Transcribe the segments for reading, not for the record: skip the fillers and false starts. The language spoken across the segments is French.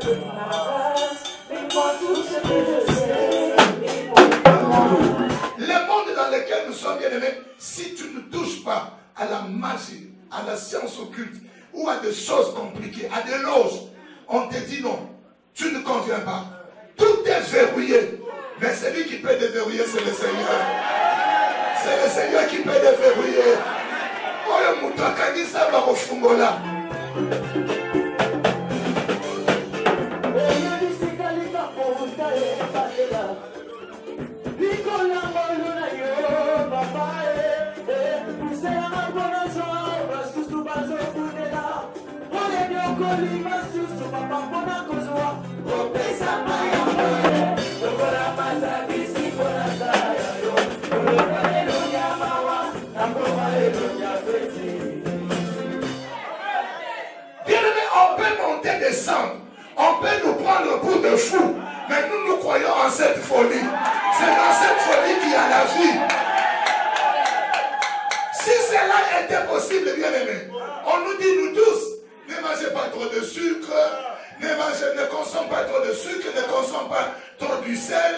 Le monde dans lequel nous sommes bien aimés, si tu ne touches pas à la magie, à la science occulte, ou à des choses compliquées, à des loges, on te dit non, tu ne conviens pas. Tout est verrouillé. Mais celui qui peut déverrouiller, c'est le Seigneur. C'est le Seigneur qui peut déverrouiller. Oh, le mouton, quand il s'en va au fungola. Bien-aimé, on peut monter, descendre. On peut nous prendre pour de fous. Mais nous croyons en cette folie. C'est dans cette folie qu'il y a la vie. Si cela était possible, bien-aimé, on nous dit, nous tous, ne mangez pas trop de sucre, ne consomme pas trop de sucre, ne consomme pas trop du sel.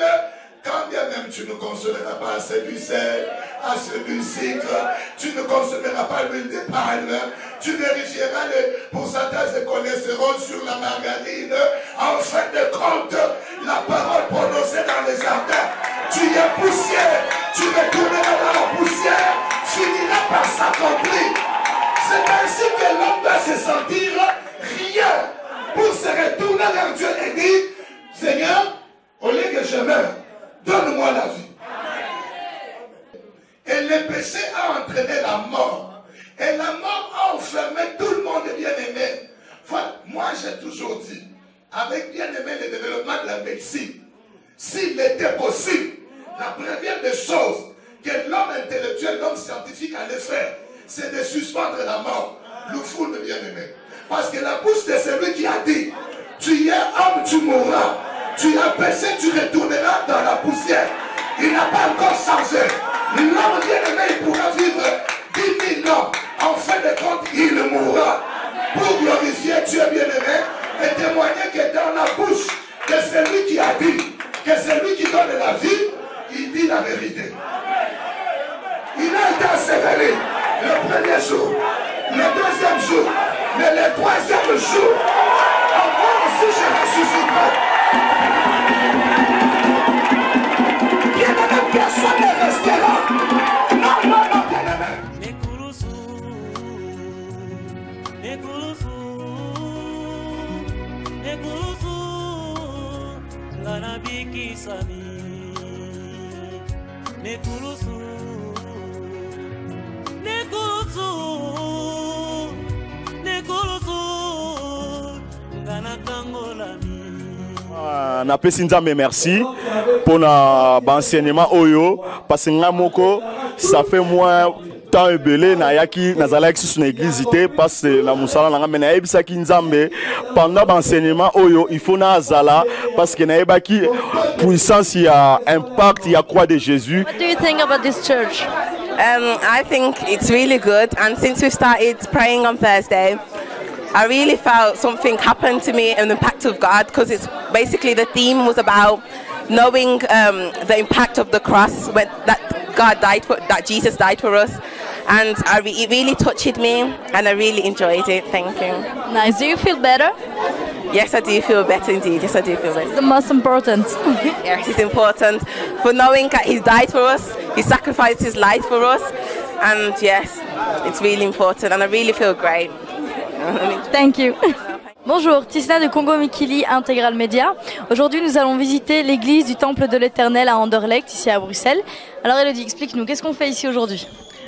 Quand bien même tu ne consommeras pas assez du sel, assez du sucre, tu ne consommeras pas l'huile de palme, tu vérifieras le pourcentage de cholestérol sur la margarine. En fin de compte, la parole prononcée dans les jardins, tu es poussière, tu retourneras dans la poussière, finiras par s'accomplir. C'est ainsi que l'homme doit se sentir rien pour se retourner vers Dieu et dire, Seigneur, au lieu que je meure, donne-moi la vie. Et le péché a entraîné la mort. Et la mort a enfermé tout le monde bien-aimé. Voilà, moi j'ai toujours dit, avec bien-aimé le développement de la médecine, s'il était possible, la première des choses que l'homme intellectuel, l'homme scientifique allait faire, c'est de suspendre la mort, le fou de bien-aimé. Parce que la bouche de celui qui a dit, tu es homme, tu mourras. Tu as péché, tu retourneras dans la poussière. Il n'a pas encore changé. L'homme bien-aimé, il pourra vivre 10 000 ans. En fin de compte, il mourra. Pour glorifier Dieu bien-aimé et témoigner que dans la bouche de celui qui a dit, que celui qui donne la vie, il dit la vérité. Il a été enseveli le premier jour, le deuxième jour, mais le troisième jour, encore aussi je ressusciterai. Bien-aimé, personne ne restera. Non, non, non, bien-aimé. Na pesi nzambe merci pour l'enseignement oyo parce que ngamoko ça fait moins temps ebele na yaki nazalaki sur l'église parce que la musala na ngamena ebisaki nzambe pendant l'enseignement oyo il faut na zala parce que na ebaki puissance ya impact ya croix de Jésus. What do you think about this church? I think it's really good, and since we started praying on Thursday, I really felt something happened to me and the impact of God, because it's basically the theme was about knowing the impact of the cross, that God died for, that Jesus died for us, and it really touched me and I really enjoyed it. Thank you. Nice. Do you feel better? Yes, I do feel better indeed. Yes, I do feel better. It's the most important. Yes, it's important for knowing that He died for us, He sacrificed His life for us, and yes, it's really important and I really feel great. Thank you. Bonjour, Tisna de Congo Mikili Intégral Média. Aujourd'hui, nous allons visiter l'église du Temple de l'Éternel à Anderlecht, ici à Bruxelles. Alors Elodie, explique-nous, qu'est-ce qu'on fait ici aujourd'hui?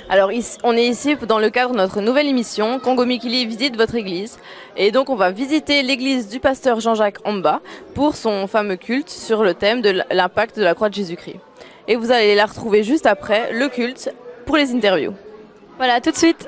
Alors on est ici dans le cadre de notre nouvelle émission Congo Mikili visite votre église, et donc on va visiter l'église du pasteur Jean-Jacques Amba pour son fameux culte sur le thème de l'impact de la croix de Jésus-Christ. Et vous allez la retrouver juste après le culte pour les interviews. Voilà, tout de suite.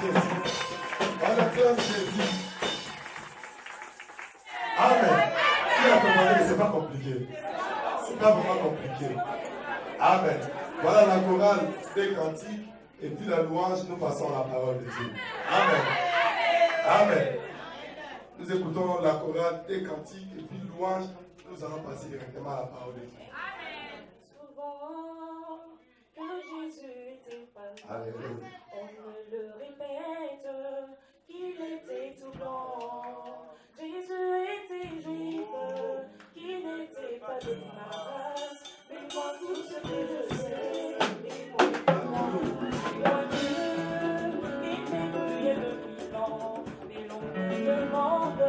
On acclame Jésus. Amen. Il a demandé, mais ce n'est pas compliqué. Ce n'est pas vraiment compliqué. Amen. Voilà la chorale des cantiques. Et puis la louange, nous passons à la parole de Dieu. Amen. Amen. Nous écoutons la chorale des cantiques. Et puis louange, nous allons passer directement à la parole de Dieu. Souvent que Jésus était pas là, on me le répète, qu'il était tout blanc. Jésus était juif, qu'il n'était pas de ma race, mais moi tout ce que je sais, et moi il m'écoutait depuis longtemps, mais l'on me demande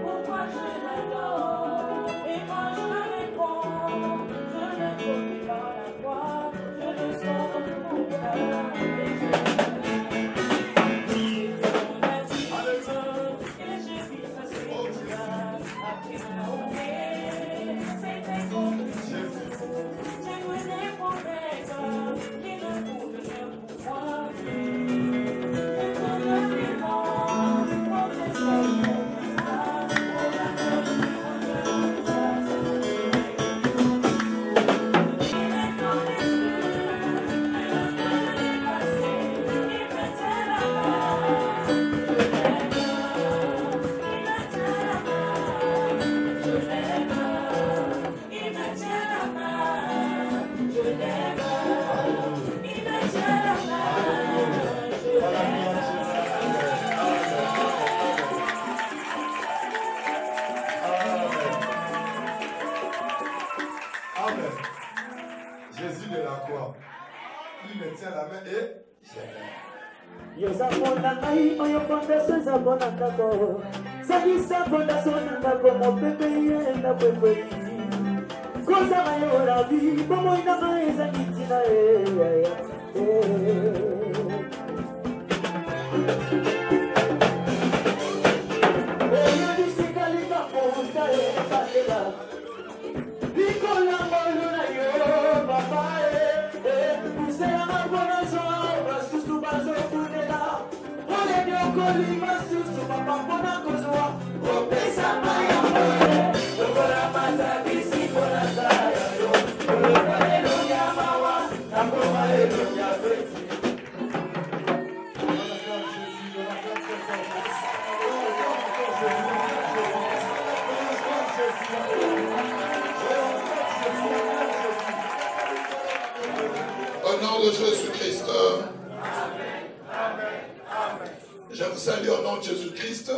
pourquoi je l'adore, et moi je réponds, je le trouve par la foi, je le sens dans mon cœur, et je Au nom de Jésus-Christ, je vous salue au nom de Jésus-Christ.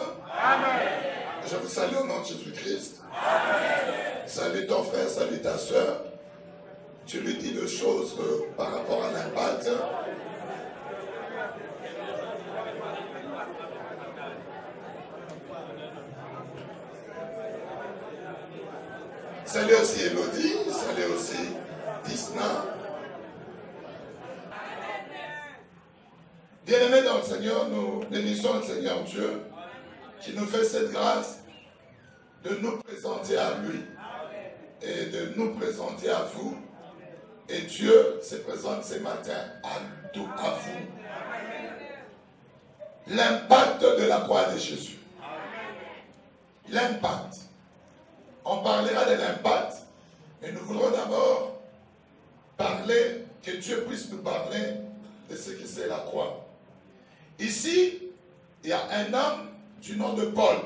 Je vous salue au nom de Jésus-Christ. Salut ton frère, salut ta soeur. Tu lui dis des choses par rapport à l'impact. Salut aussi Elodie, salut aussi Disna. Bien-aimés dans le Seigneur, nous bénissons le Seigneur Dieu qui nous fait cette grâce de nous présenter à lui et de nous présenter à vous. Et Dieu se présente ce matin à vous. L'impact de la croix de Jésus. L'impact. On parlera de l'impact, mais nous voudrons d'abord parler, que Dieu puisse nous parler de ce que c'est la croix. Ici, il y a un homme du nom de Paul.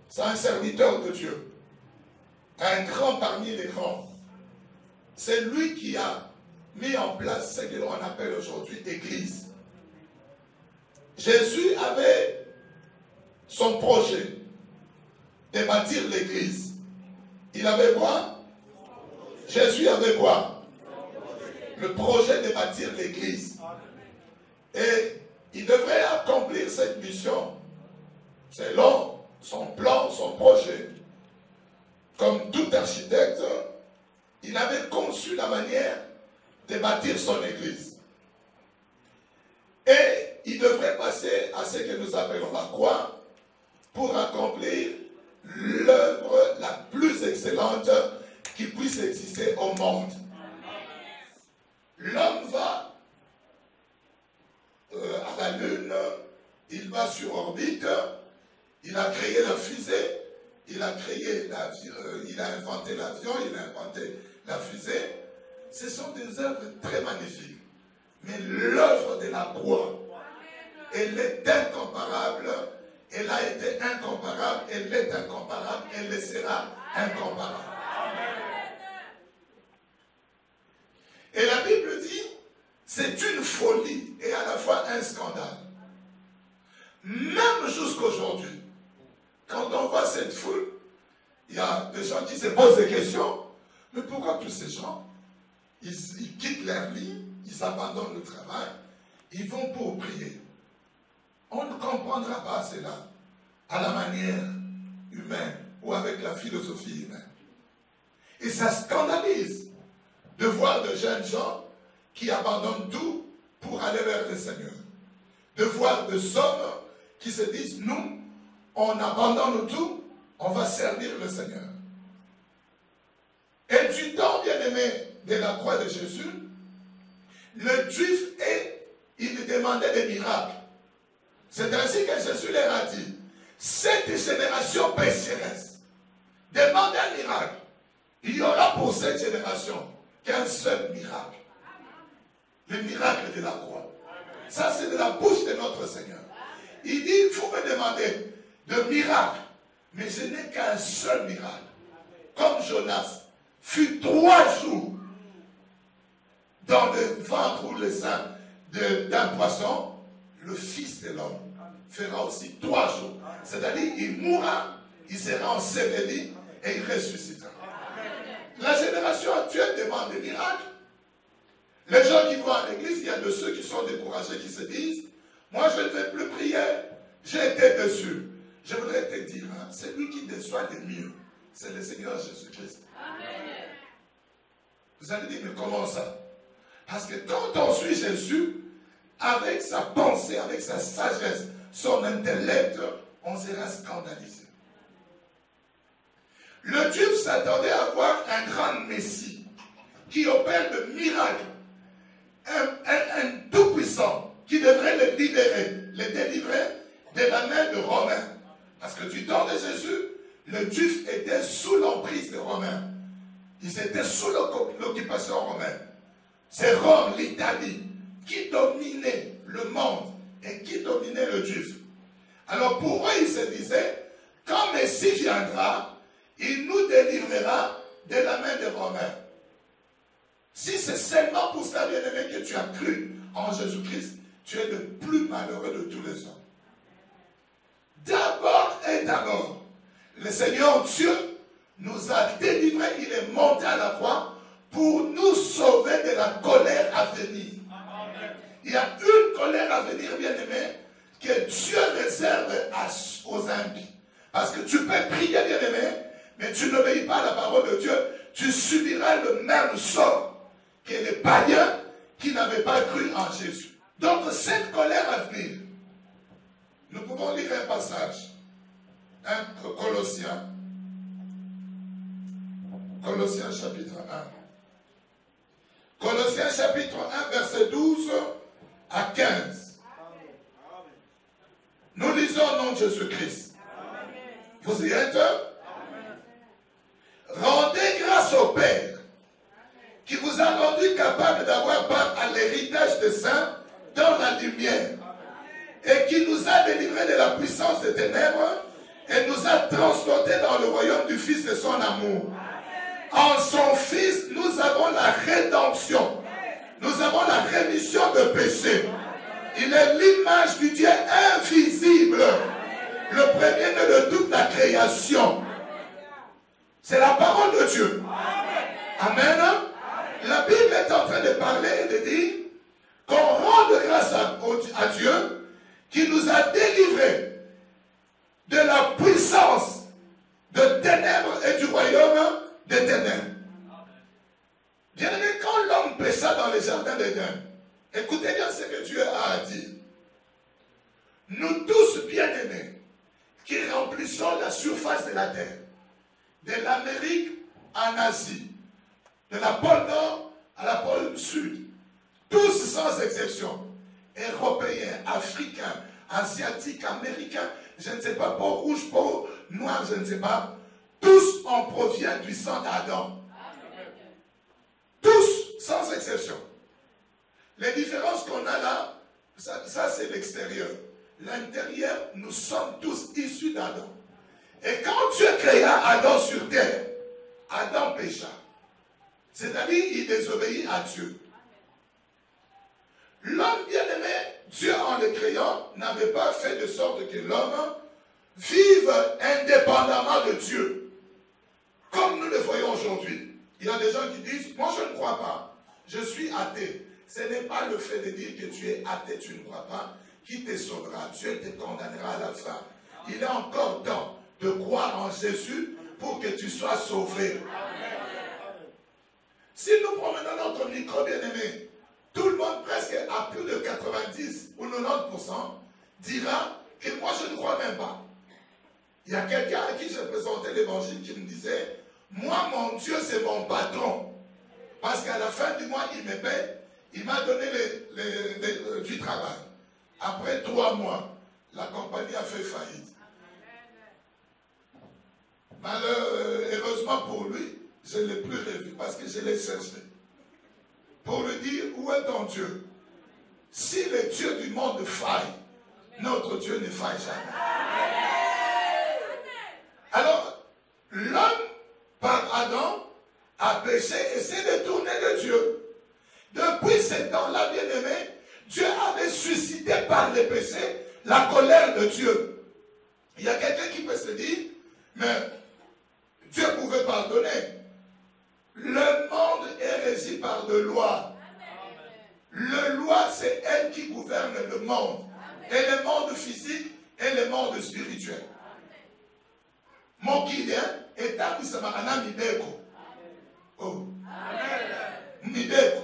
C'est un serviteur de Dieu. Un grand parmi les grands. C'est lui qui a mis en place ce que l'on appelle aujourd'hui l'Église. Jésus avait son projet de bâtir l'Église. Il avait quoi? Jésus avait quoi? Le projet de bâtir l'Église. Et il devrait accomplir cette mission selon son plan, son projet. Comme tout architecte, il avait conçu la manière de bâtir son Église. Et il devrait passer à ce que nous appelons la croix pour accomplir l'œuvre la plus excellente qui puisse exister au monde. L'homme va à la la Lune, il va sur orbite, il a créé la fusée, il a inventé l'avion, il a inventé la fusée. Ce sont des œuvres très magnifiques. Mais l'œuvre de la croix, elle est incomparable, elle a été incomparable, elle est incomparable, elle le sera incomparable. Et la Bible dit, c'est une folie et à la fois un scandale. Même jusqu'aujourd'hui, quand on voit cette foule, il y a des gens qui se posent des questions. Mais pourquoi tous ces gens, ils quittent leur lit, ils abandonnent le travail, ils vont pour prier? On ne comprendra pas cela à la manière humaine ou avec la philosophie humaine. Et ça scandalise de voir de jeunes gens qui abandonnent tout pour aller vers le Seigneur. De voir des hommes qui se disent, nous, on abandonne tout, on va servir le Seigneur. Et du temps, bien-aimé, de la croix de Jésus, le juif, il demandait des miracles. C'est ainsi que Jésus leur a dit, cette génération pécheresse demande un miracle. Il y aura pour cette génération qu'un seul miracle. Le miracle de la croix. Ça, c'est de la bouche de notre Seigneur. Il dit, vous me demandez de miracles, mais je n'ai qu'un seul miracle. Comme Jonas fut 3 jours dans le ventre ou le sein d'un poisson, le Fils de l'homme fera aussi 3 jours. C'est-à-dire, il mourra, il sera enseveli et il ressuscitera. La génération actuelle demande des miracles. Les gens qui vont à l'église, il y a de ceux qui sont découragés, qui se disent, moi je ne vais plus prier, j'ai été déçu. Je voudrais te dire, hein, c'est lui qui déçoit le mieux. C'est le Seigneur Jésus-Christ. Vous allez dire, mais comment ça? Parce que quand on suit Jésus, avec sa pensée, avec sa sagesse, son intellect, on sera scandalisé. Le Dieu s'attendait à voir un grand Messie qui opère de miracles, un tout-puissant qui devrait le libérer, le délivrer de la main de Romains. Parce que du temps de Jésus, le Juif était sous l'emprise des Romains. Ils étaient sous l'occupation romaine. C'est Rome, l'Italie, qui dominait le monde et qui dominait le Juif. Alors pour eux, ils se disaient, quand Messie viendra, il nous délivrera de la main des Romains. Si c'est seulement pour ça, bien-aimé, que tu as cru en Jésus-Christ, tu es le plus malheureux de tous les hommes. D'abord et d'abord, le Seigneur Dieu nous a délivrés, il est monté à la croix pour nous sauver de la colère à venir. Il y a une colère à venir, bien-aimé, que Dieu réserve aux impies. Parce que tu peux prier, bien-aimé, mais tu n'obéis pas à la parole de Dieu, tu subiras le même sort que les païens qui n'avaient pas cru en Jésus. Donc cette colère à venir, nous pouvons lire un passage, Colossiens chapitre 1. Colossiens chapitre 1, verset 12 à 15. Nous lisons au nom de Jésus-Christ. Vous y êtes? Rendez grâce au Père qui vous a rendu capable d'avoir part à l'héritage des saints dans la lumière et qui nous a délivrés de la puissance des ténèbres et nous a transportés dans le royaume du Fils de son amour. En son Fils, nous avons la rédemption. Nous avons la rémission de péché. Il est l'image du Dieu invisible, le premier-né de toute la création. C'est la parole de Dieu. Amen. La Bible est en train de parler et de dire qu'on rende grâce à Dieu qui nous a délivrés de la puissance de ténèbres et du royaume des ténèbres. Bien-aimé, quand l'homme pécha dans les jardins d'Éden, écoutez bien ce que Dieu a à dire. Nous tous bien-aimés, qui remplissons la surface de la terre, de l'Amérique en Asie, de la pôle Nord à la pôle Sud, tous sans exception, européens, africains, asiatiques, américains, je ne sais pas, peau rouge, peau noire, je ne sais pas, tous on provient du sang d'Adam. Tous, sans exception. Les différences qu'on a là, ça c'est l'extérieur. L'intérieur, nous sommes tous issus d'Adam. Et quand Dieu créa Adam sur terre, Adam pécha. C'est-à-dire, il désobéit à Dieu. L'homme bien-aimé, Dieu en le créant, n'avait pas fait de sorte que l'homme vive indépendamment de Dieu. Comme nous le voyons aujourd'hui. Il y a des gens qui disent, moi je ne crois pas, je suis athée. Ce n'est pas le fait de dire que tu es athée, tu ne crois pas, qui te sauvera. Dieu te condamnera à la fin. Il est encore temps de croire en Jésus pour que tu sois sauvé. Si nous promenons notre micro bien-aimé, tout le monde, presque à plus de 90 ou 90%, dira que moi je ne crois même pas. Il y a quelqu'un à qui j'ai présenté l'évangile qui me disait, moi mon Dieu c'est mon patron. Parce qu'à la fin du mois il me paie, il m'a donné du travail. Après 3 mois, la compagnie a fait faillite. Malheureusement pour lui, je ne l'ai plus revu parce que je l'ai cherché. Pour lui dire, où est ton Dieu? Si le Dieu du monde faille, notre Dieu ne faille jamais. Alors, l'homme, par Adam, a péché et s'est détourné de Dieu. Depuis ce temps-là, bien-aimé, Dieu avait suscité par les péchés la colère de Dieu. Il y a quelqu'un qui peut se dire, mais Dieu pouvait pardonner. Le monde est régi par de lois. Le loi, c'est elle qui gouverne le monde. Et le monde physique et le monde spirituel. Mon guide est à Bisamarana Mideko. Oh. Mideko.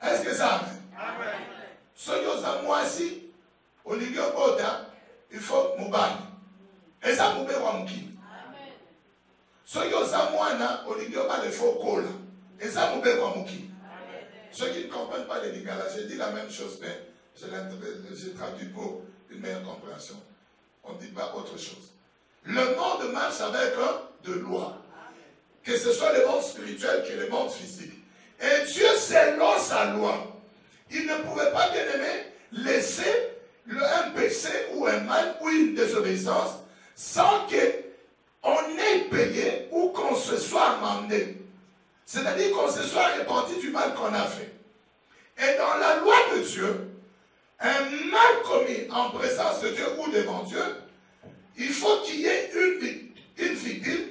Est-ce que ça amène? Soyons à moi ici, au Ligue Boda, il faut Moubani. Et ça moube Wamki. Soyons à moi, au Ligue Boda, il faut Kola. Et ça moube Wamki. Ceux qui ne comprennent pas les Lingala, j'ai dit la même chose, mais j'ai traduit pour une meilleure compréhension. On ne dit pas autre chose. Le monde marche avec de lois. Que ce soit le monde spirituel que le monde physique. Et Dieu, selon sa loi, il ne pouvait pas, bien aimé, laisser un péché ou un mal ou une désobéissance sans qu'on ait payé ou qu'on se soit amendé. C'est-à-dire qu'on se soit repenti du mal qu'on a fait. Et dans la loi de Dieu, un mal commis en présence de Dieu ou devant Dieu, il faut qu'il y ait une victime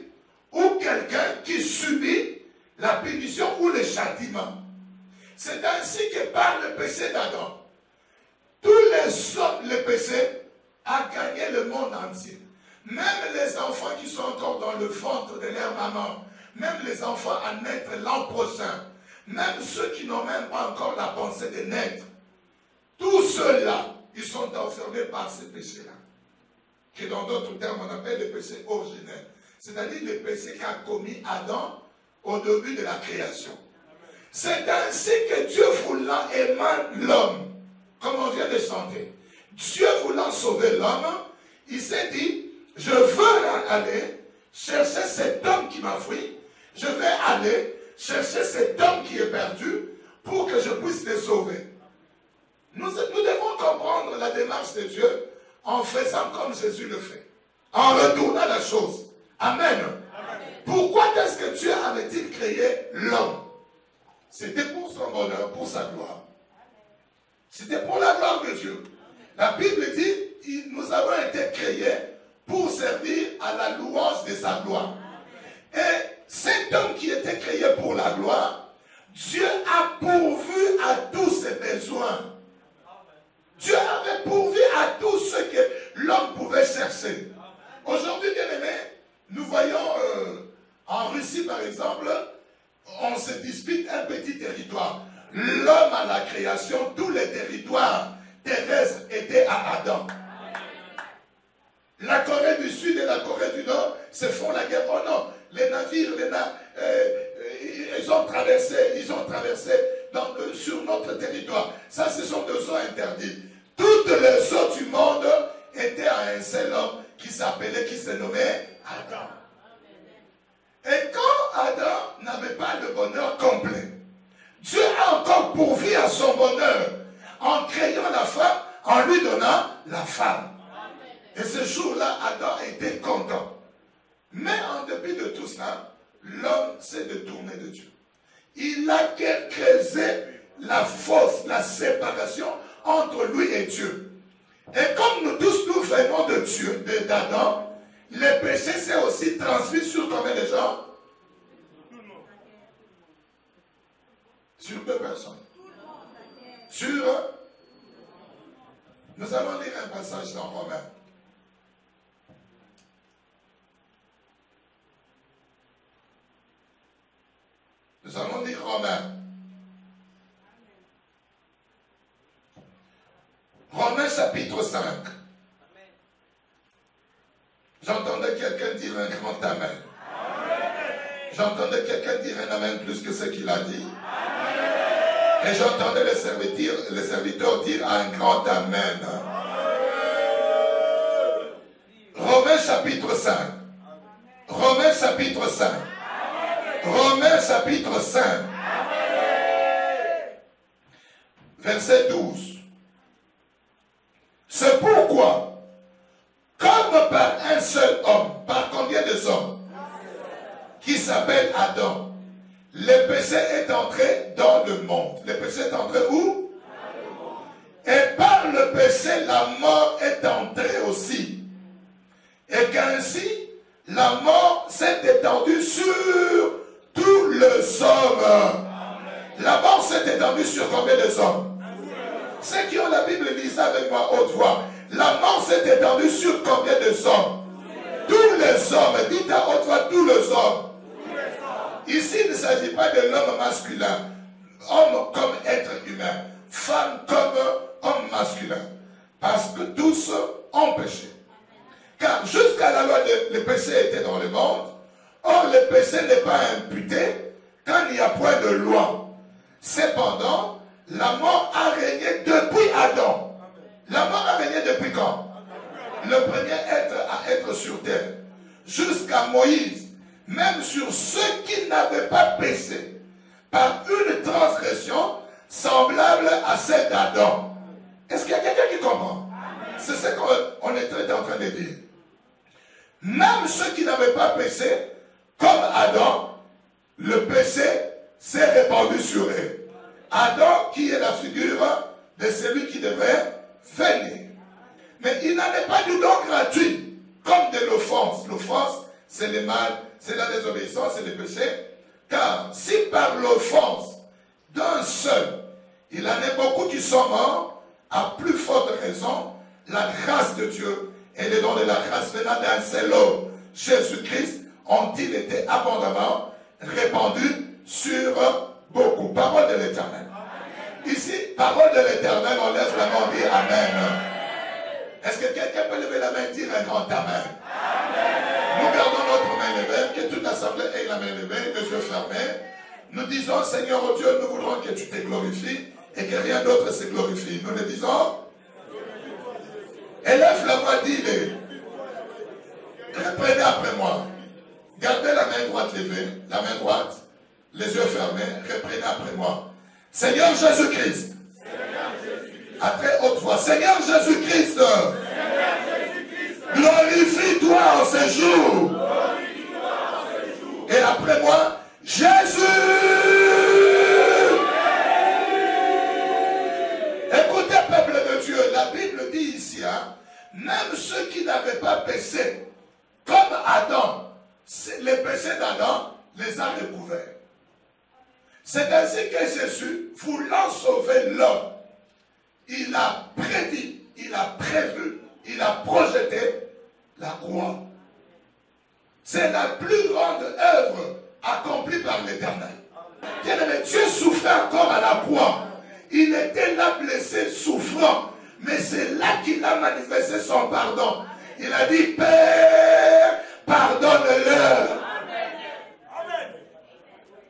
ou quelqu'un qui subit la punition ou le châtiment. C'est ainsi que par le péché d'Adam, tous les péchés a gagné le monde entier. Même les enfants qui sont encore dans le ventre de leur maman, même les enfants à naître l'an prochain, même ceux qui n'ont même pas encore la pensée de naître, tous ceux-là, ils sont enfermés par ces péchés-là. Que dans d'autres termes, on appelle les péchés originels. C'est-à-dire les péchés qu'a commis Adam au début de la création. C'est ainsi que Dieu voulant aimer l'homme, comme on vient de chanter. Dieu voulant sauver l'homme, il s'est dit, je veux aller chercher cet homme qui m'a fui, je vais aller chercher cet homme qui est perdu pour que je puisse le sauver. Nous devons comprendre la démarche de Dieu en faisant comme Jésus le fait, en retournant la chose. Amen. Pourquoi est-ce que Dieu avait-il créé l'homme? C'était pour son bonheur, pour sa gloire. C'était pour la gloire de Dieu. La Bible dit, nous avons été créés pour servir à la louange de sa gloire. Et cet homme qui était créé pour la gloire, Dieu a pourvu à tous ses besoins. Dieu avait pourvu à tout ce que l'homme pouvait chercher. Aujourd'hui, bien aimé, nous voyons en Russie, par exemple, on se dispute un petit territoire. L'homme à la création, tous les territoires terrestres étaient à Adam. La Corée du Sud et la Corée du Nord se font la guerre. Oh non, les navires, ils ont traversé sur notre territoire. Ça, ce sont des eaux interdit. Toutes les eaux du monde étaient à un seul homme qui se nommait Adam. Et quand Adam n'avait pas de bonheur complet, Dieu a encore pourvu à son bonheur en créant la femme, en lui donnant la femme. Et ce jour-là, Adam était content. Mais en dépit de tout cela, l'homme s'est détourné de Dieu. Il a creusé la fosse, la séparation entre lui et Dieu. Et comme nous tous nous venons de Dieu, d'Adam, le péché s'est aussi transmis sur combien de gens? Sur 2 personnes. Sur... Nous allons lire un passage dans Romains. Nous allons lire Romains. Romains chapitre 5. J'entendais quelqu'un dire un grand amen. J'entendais quelqu'un dire un amen plus que ce qu'il a dit. Et j'entendais les serviteurs dire un grand amen. Romains chapitre 5. Romains chapitre 5. Romains chapitre 5. Verset 12. C'est pourquoi, comme par un seul homme, par combien de hommes, qui s'appelle Adam, le péché est entré dans le monde. Le péché est entré où? Et par le péché, la mort est entrée aussi. Et qu'ainsi, la mort s'est étendue sur tous les hommes. La mort s'est étendue sur combien de hommes? Ceux qui ont la Bible, lisent avec moi haute voix. La mort s'est étendue sur combien de hommes? Tous les hommes. Dites à haute voix, tous les hommes. Ici, il ne s'agit pas de l'homme masculin. Homme comme être humain. Femme comme homme masculin. Parce que tous ont péché. Car jusqu'à la loi, le péché était dans le monde. Or, le péché n'est pas imputé quand il n'y a point de loi. Cependant, la mort a régné depuis Adam. La mort a régné depuis quand? Le premier être à être sur terre. Jusqu'à Moïse. Même sur ceux qui n'avaient pas péché. Par une transgression semblable à celle d'Adam. Est-ce qu'il y a quelqu'un qui comprend? C'est ce qu'on est en train de dire. Même ceux qui n'avaient pas péché, comme Adam, le péché s'est répandu sur eux. Adam qui est la figure de celui qui devait venir. Mais il n'en est pas du don gratuit, comme de l'offense. L'offense, c'est le mal, c'est la désobéissance, c'est le péché. Car si par l'offense d'un seul, il en est beaucoup qui sont morts, à plus forte raison, la grâce de Dieu et les dons de la grâce venant d'un seul homme, Jésus-Christ, ont-ils été abondamment répandus sur beaucoup. Parole de l'Éternel. Ici, parole de l'Éternel, on lève la main et dit Amen. Est-ce que quelqu'un peut lever la main et dire un grand Amen? Nous gardons notre main levée, que toute l'assemblée ait la main levée, les yeux fermés. Nous disons, Seigneur oh Dieu, nous voudrons que tu te glorifies et que rien d'autre se glorifie. Nous le disons. Élève la voix, dis-le. Reprenez après moi. Gardez la main droite levée, la main droite, les yeux fermés, reprenez après moi. Seigneur Jésus-Christ, à très haute voix, Seigneur Jésus-Christ, glorifie-toi en ce jour. Et après moi, Jésus. Écoutez, peuple de Dieu, la Bible dit ici, même ceux qui n'avaient pas péché, comme Adam, les péchés d'Adam les a recouverts. C'est ainsi que Jésus, voulant sauver l'homme, il a prédit, il a prévu, il a projeté la croix. C'est la plus grande œuvre accomplie par l'Éternel. Bien-aimé, Dieu souffrait encore à la croix. Il était là blessé, souffrant. Mais c'est là qu'il a manifesté son pardon. Il a dit, Père, pardonne-leur.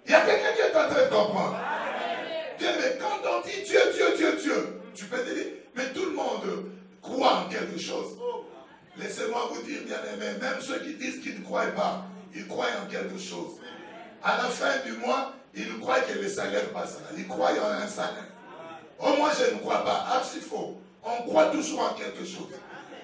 Il y a quelqu'un qui est en train de comprendre. Bien, mais quand on dit Dieu, Dieu, Dieu, Dieu, tu peux te dire, quelque chose. Laissez-moi vous dire, bien-aimés, même ceux qui disent qu'ils ne croient pas, ils croient en quelque chose. À la fin du mois, ils croient que le salaire passe là. Ils croient en un salaire. Oh, moi, je ne crois pas. Ah, c'est faux. On croit toujours en quelque chose.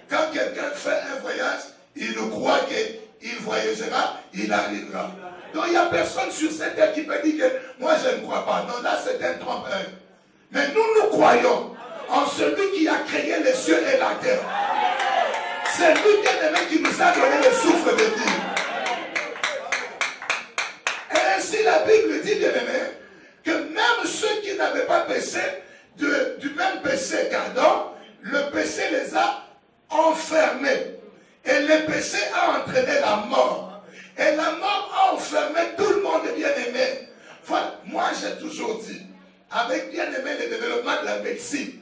Quand quelqu'un fait un voyage, il croit qu'il voyagera, il arrivera. Donc, il n'y a personne sur cette terre qui peut dire que moi, je ne crois pas. Non, là, c'est un trompeur. Mais nous croyons en celui qui a créé les cieux et la terre. C'est lui, bien-aimé, qui nous a donné le souffle de vie. Et ainsi, la Bible dit, bien-aimé, que même ceux qui n'avaient pas péché, du même péché qu'Adam, le péché les a enfermés. Et le péché a entraîné la mort. Et la mort a enfermé tout le monde, bien-aimé. Voilà. Moi, j'ai toujours dit, avec bien-aimé le développement de la médecine,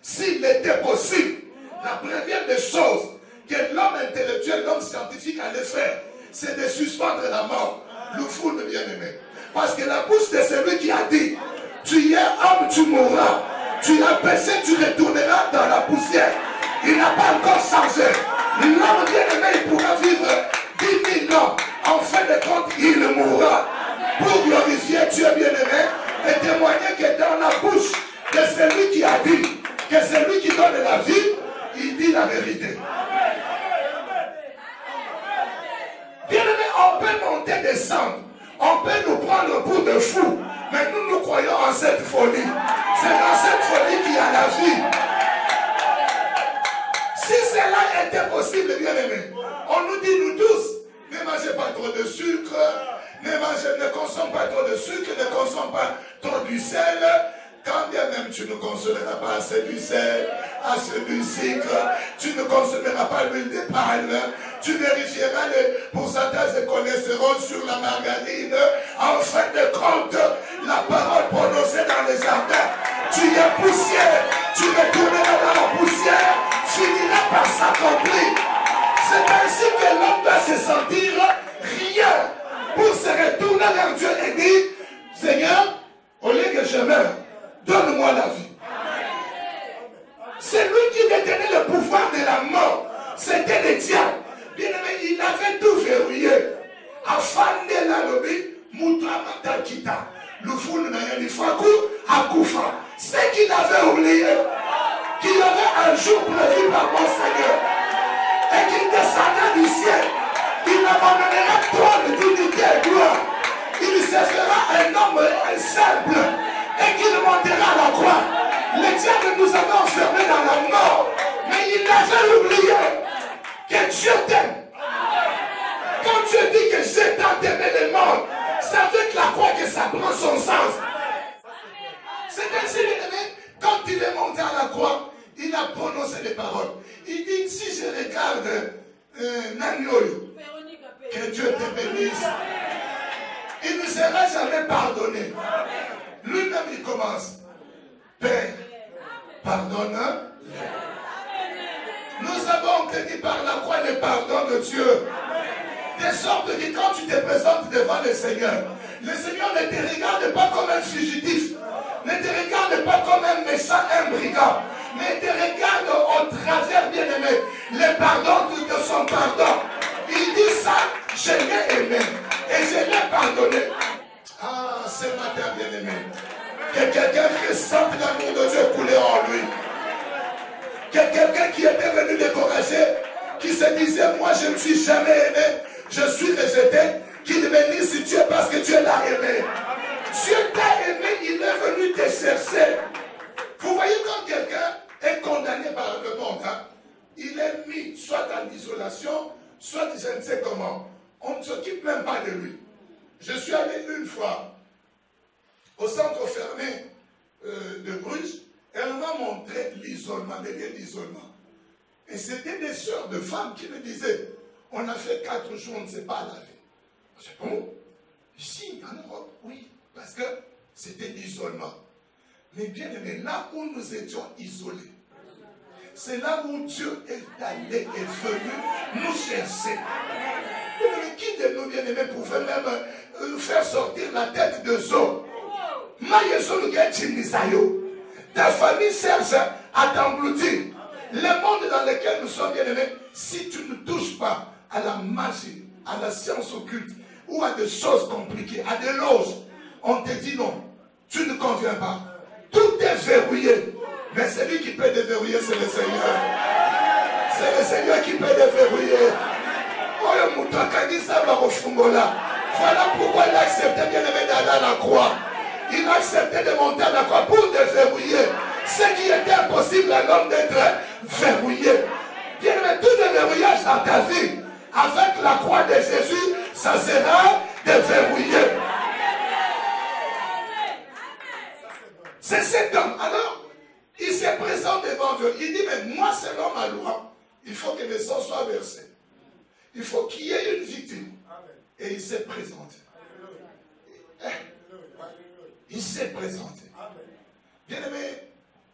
s'il était possible, la première des choses que l'homme intellectuel, l'homme scientifique allait faire, c'est de suspendre la mort. Le fou de bien-aimé. Parce que la bouche de celui qui a dit, tu es homme, tu mourras. Tu as péché, tu retourneras dans la poussière. Il n'a pas encore changé. L'homme bien-aimé, il pourra vivre 10 000 ans. En fin de compte, il mourra. Pour glorifier Dieu bien-aimé et témoigner que dans la bouche de celui qui a dit que c'est lui qui donne la vie, il dit la vérité. Bien-aimé, on peut monter, descendre. On peut nous prendre pour de fous. Mais nous croyons en cette folie. C'est dans cette folie qu'il y a la vie. Si cela était possible, bien-aimé, on nous dit, nous tous, ne mangez pas trop de sucre, ne consomme pas trop de sucre, ne consomme pas trop du sel. Quand bien même tu ne consommeras pas assez du sel, assez du sucre, tu ne consommeras pas l'huile de palme, tu vérifieras le pourcentage de cholestérol sur la margarine. En fin de compte, la parole prononcée dans les jardins, tu es poussière, tu retourneras dans la poussière, finiras par s'accomplir. C'est ainsi que l'homme doit se sentir rien pour se retourner vers Dieu et dire, Seigneur, au lieu que je meure, donne-moi la vie. C'est lui qui détenait le pouvoir de la mort. C'était le diable. Bien-aimé, il avait tout verrouillé. Afin de la lobby, Moutamata Kita. Le fou n'a rien dit. Fakou à Koufa. C'est qu'il avait oublié qu'il y avait un jour prévu par mon Seigneur. Et qu'il descendra du ciel. Il abandonnera trône d'unité et gloire. Il se fera un homme simple. Et qu'il montera à la croix. Le diable nous avait enfermés dans la mort. Mais il avait oublié que Dieu t'aime. Quand Dieu dit que j'ai tant aimé le monde, c'est avec la croix que ça prend son sens. C'est ainsi, bien-aimé, quand il est monté à la croix, il a prononcé des paroles. Il dit, si je regarde Nagnoyo, que Dieu te bénisse, il ne sera jamais pardonné. Lui-même, il commence. Père, pardonne. Nous avons obtenu par la croix le pardon de Dieu. De sorte que quand tu te présentes devant le Seigneur ne te regarde pas comme un fugitif. Ne te regarde pas comme un méchant, un brigand. Mais te regarde au travers, bien-aimé, le pardon de son pardon. Il dit ça, je l'ai aimé et je l'ai pardonné. Ah, ce matin, bien-aimé, que quelqu'un ressente l'amour de Dieu couler en lui. Que quelqu'un qui était venu décourager, qui se disait, moi je ne suis jamais aimé, je suis rejeté, qu'il bénisse Dieu parce que Dieu l'a aimé. Dieu t'a aimé, il est venu te chercher. Vous voyez quand quelqu'un est condamné par le monde, hein, il est mis soit en isolation, soit je ne sais comment. On ne s'occupe même pas de lui. Je suis allé une fois au centre fermé de Bruges et on m'a montré l'isolement, les lieux d'isolement. Et c'était des sœurs de femmes qui me disaient, on a fait 4 jours, on ne s'est pas lavé. C'est bon? Ici, en Europe, oui, parce que c'était l'isolement. Mais bien aimé, là où nous étions isolés, c'est là où Dieu est allé et venu nous chercher. Mais qui de nous, bien aimés, pouvait même faire sortir la tête de Zo? Ta famille cherche à t'engloutir. Le monde dans lequel nous sommes bien aimés, si tu ne touches pas à la magie, à la science occulte, ou à des choses compliquées, à des loges, on te dit non, tu ne conviens pas. Tout est verrouillé. Mais celui qui peut déverrouiller, c'est le Seigneur. C'est le Seigneur qui peut déverrouiller. Voilà pourquoi il a accepté bien aimé d'aller à la croix. Il a accepté de monter à la croix pour déverrouiller ce qui était impossible à l'homme d'être verrouillé. Bien aimé, tout déverrouillage dans ta vie, avec la croix de Jésus, ça sera déverrouillé. C'est cet homme. Alors, il se présente devant Dieu. Il dit, mais moi, selon ma loi, il faut que le sang soit versé. Il faut qu'il y ait une victime. Et il s'est présenté. Il s'est présenté. Bien aimé,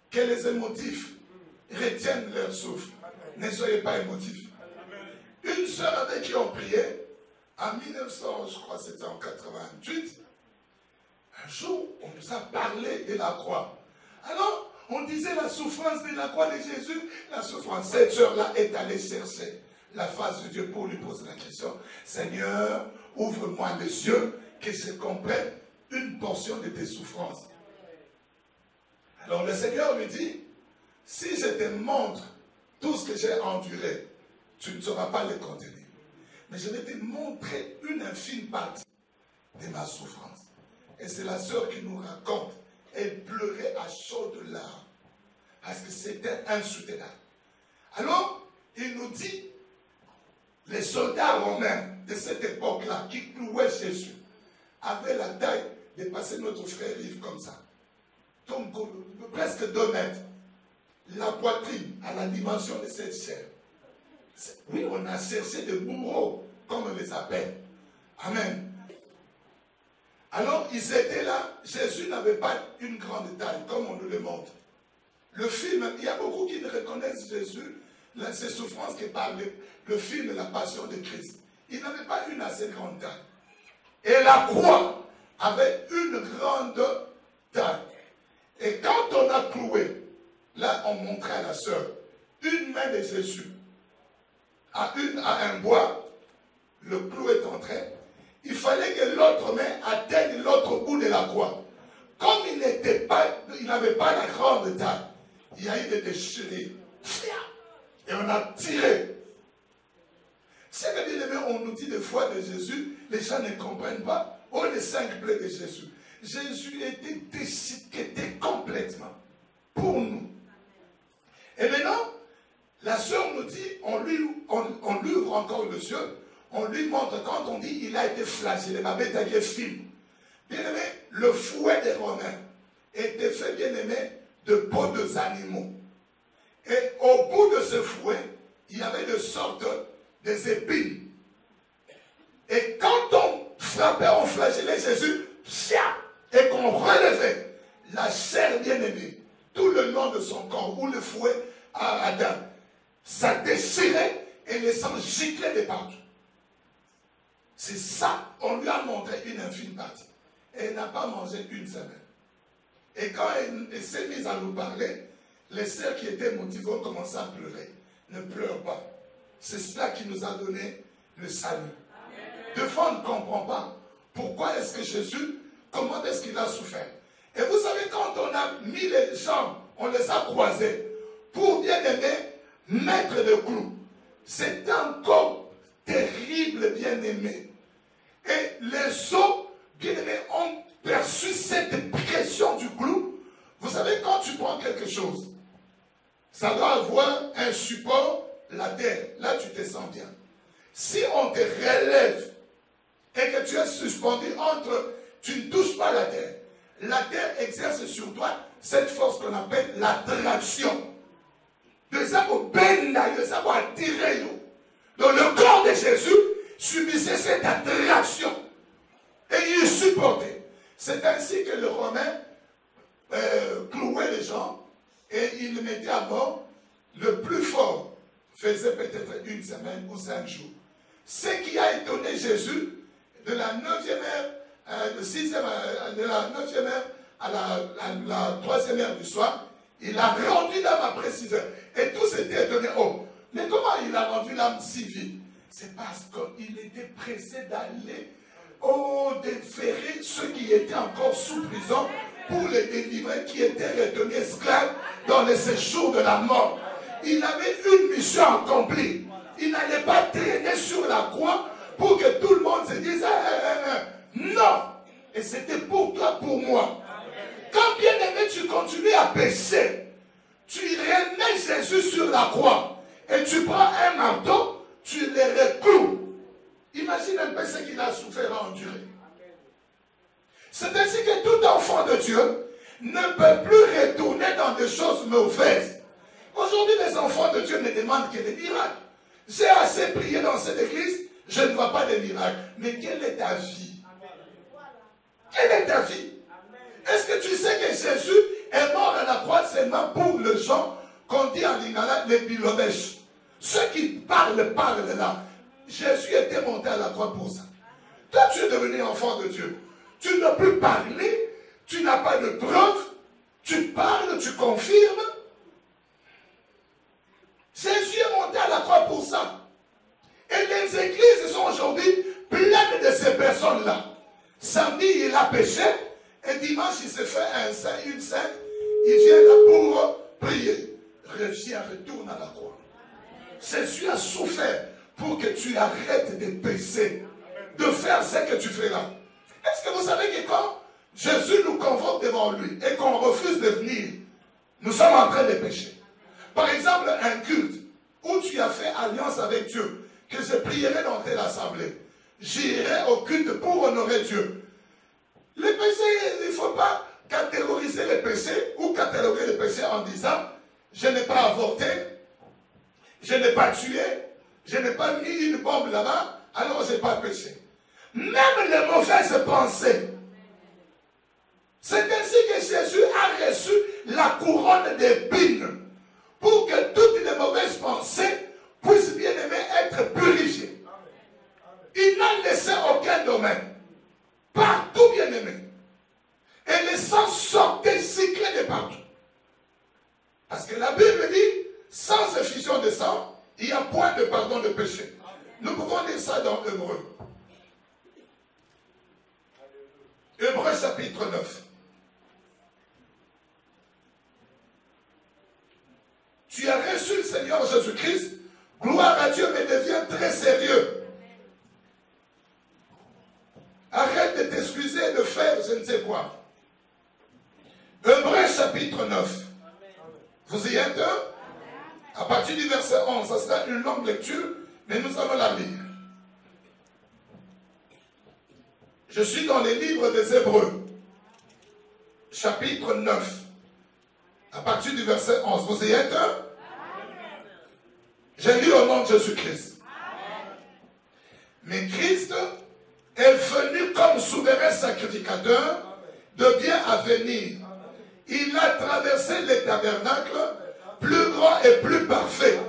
que les émotifs retiennent leur souffle. Ne soyez pas émotifs. Une sœur avec qui on priait, en 1900, je crois que c'était en 88, un jour, on nous a parlé de la croix. Alors, on disait la souffrance de la croix de Jésus, la souffrance. Cette sœur-là est allée chercher la face de Dieu pour lui poser la question. Seigneur, ouvre-moi les yeux, que je comprenne une portion de tes souffrances. Alors le Seigneur lui dit, si je te montre tout ce que j'ai enduré, tu ne sauras pas le contenir. Mais je vais te montrer une infime partie de ma souffrance. Et c'est la sœur qui nous raconte. Elle pleurait à chaudes larmes. Parce que c'était insoutenable. Alors, il nous dit, les soldats romains de cette époque-là, qui clouaient Jésus, avaient la taille de passer notre frère Yves comme ça. Donc, presque 2 mètres. La poitrine à la dimension de cette chair. Oui, on a cherché des bourreaux, comme on les appelle. Amen. Alors, ils étaient là. Jésus n'avait pas une grande taille, comme on nous le montre. Le film, il y a beaucoup qui ne reconnaissent Jésus, ses souffrances qui parlent, le film La Passion de Christ. Il n'avait pas une assez grande taille. Et la croix avait une grande taille. Et quand on a cloué, là on montrait à la sœur, une main de Jésus à un bois, le clou est entré, il fallait que l'autre main atteigne l'autre bout de la croix. Comme il n'avait pas la grande taille, il y a eu des déchirures. Et on a tiré. C'est que bien aimé, on nous dit des fois de Jésus, les gens ne comprennent pas. Oh, les 5 plaies de Jésus. Jésus était déchiqueté complètement pour nous. Et maintenant, la sœur nous dit, on lui ouvre encore les yeux, on lui montre, quand on dit il a été flagellé, ma bête a été film. Bien aimé, le fouet des Romains était fait, bien aimé, de peau des animaux. Et au bout de ce fouet, il y avait de sortes des épines. Et quand on frappait, on flagellait Jésus, et qu'on relevait la chair bien-aimée, tout le long de son corps, où le fouet a atteint, ça déchirait et le sang giclait de partout. C'est ça, on lui a montré une infime partie. Et elle n'a pas mangé une semaine. Et quand elle s'est mise à nous parler, les sœurs qui étaient motivées ont commencé à pleurer. Ne pleure pas. C'est cela qui nous a donné le salut. Des fois, on ne comprend pas. Pourquoi est-ce que Jésus, comment est-ce qu'il a souffert? Et vous savez, quand on a mis les jambes, on les a croisés, pour bien aimer, mettre le clou. C'est encore terrible, bien aimé. Et les os, bien aimés, ont perçu cette pression du clou. Vous savez, quand tu prends quelque chose, ça doit avoir un support, la terre. Là, tu te sens bien. Si on te relève et que tu es suspendu entre, tu ne touches pas la terre exerce sur toi cette force qu'on appelle l'attraction. De ça pour bénir, de ça pour attirer nous. Donc le corps de Jésus subissait cette attraction. Et il supportait. C'est ainsi que le Romain clouait les gens et il le mettait à mort. Le plus fort faisait peut-être 1 semaine ou 5 jours. Ce qui a étonné Jésus, de la 9e heure, de la 9e heure à la 3e heure du soir, il a rendu dans ma précision. Et tous étaient l'âme civile? C'est parce qu'il était pressé d'aller déférer ceux qui étaient encore sous prison pour les délivrer, qui étaient retenus esclaves dans le séjour de la mort. Il avait une mission accomplie. Il n'allait pas traîner sur la croix pour que tout le monde se dise non. Et c'était pour toi, pour moi. Quand bien aimé tu continues à pécher, tu remets Jésus sur la croix et tu prends un marteau, tu le recloues. Imagine un peu ce qu'il a souffert à endurer. C'est ainsi que tout enfant de Dieu ne peut plus retourner dans des choses mauvaises. Aujourd'hui, les enfants de Dieu ne demandent que des miracles. J'ai assez prié dans cette église, je ne vois pas de miracles. Mais quelle est ta vie? Quelle est ta vie? Est-ce que tu sais que Jésus est mort à la croix seulement pour les gens qu'on dit en lingala les bilobèches? Ceux qui parlent là. Jésus était monté à la croix pour ça. Toi, tu es devenu enfant de Dieu. Tu ne peux plus parler, tu n'as pas de preuves, tu parles, tu confirmes. Jésus est monté à la croix pour ça. Et les églises sont aujourd'hui pleines de ces personnes-là. Samedi, il a péché, et dimanche, il se fait une sainte, il vient là pour prier. Reviens, retourne à la croix. Jésus a souffert pour que tu arrêtes de pécher, de faire ce que tu fais là. Est-ce que vous savez que quand Jésus nous convoque devant lui et qu'on refuse de venir, nous sommes en train de pécher? Par exemple, un culte où tu as fait alliance avec Dieu, que je prierai dans telle assemblée, j'irai au culte pour honorer Dieu. Les péchés, il ne faut pas catégoriser les péchés ou cataloguer les péchés en disant je n'ai pas avorté, je n'ai pas tué, je n'ai pas mis une bombe là-bas, alors je n'ai pas péché. Même les mauvaises pensées. C'est ainsi que Jésus a reçu la couronne d'épines pour que toutes les mauvaises pensées puissent bien aimé être purifiées. Il n'a laissé aucun domaine. Partout bien aimé. Et le sang sortait cyclé de partout. Parce que la Bible dit, sans effusion de sang, il n'y a point de pardon de péché. Nous pouvons lire ça dans Hébreu. Hébreu chapitre 9. Tu as reçu le Seigneur Jésus-Christ, gloire à Dieu, mais deviens très sérieux. Arrête de t'excuser et de faire je ne sais quoi. Hébreu chapitre 9. Vous y êtes? À partir du verset 11, ça sera une longue lecture, mais nous allons la lire. Je suis dans les livres des Hébreux, chapitre 9, à partir du verset 11. Vous y êtes? J'ai lu au nom de Jésus-Christ. Mais Christ est venu comme souverain sacrificateur de bien à venir. Il a traversé les tabernacles plus grand et plus parfait.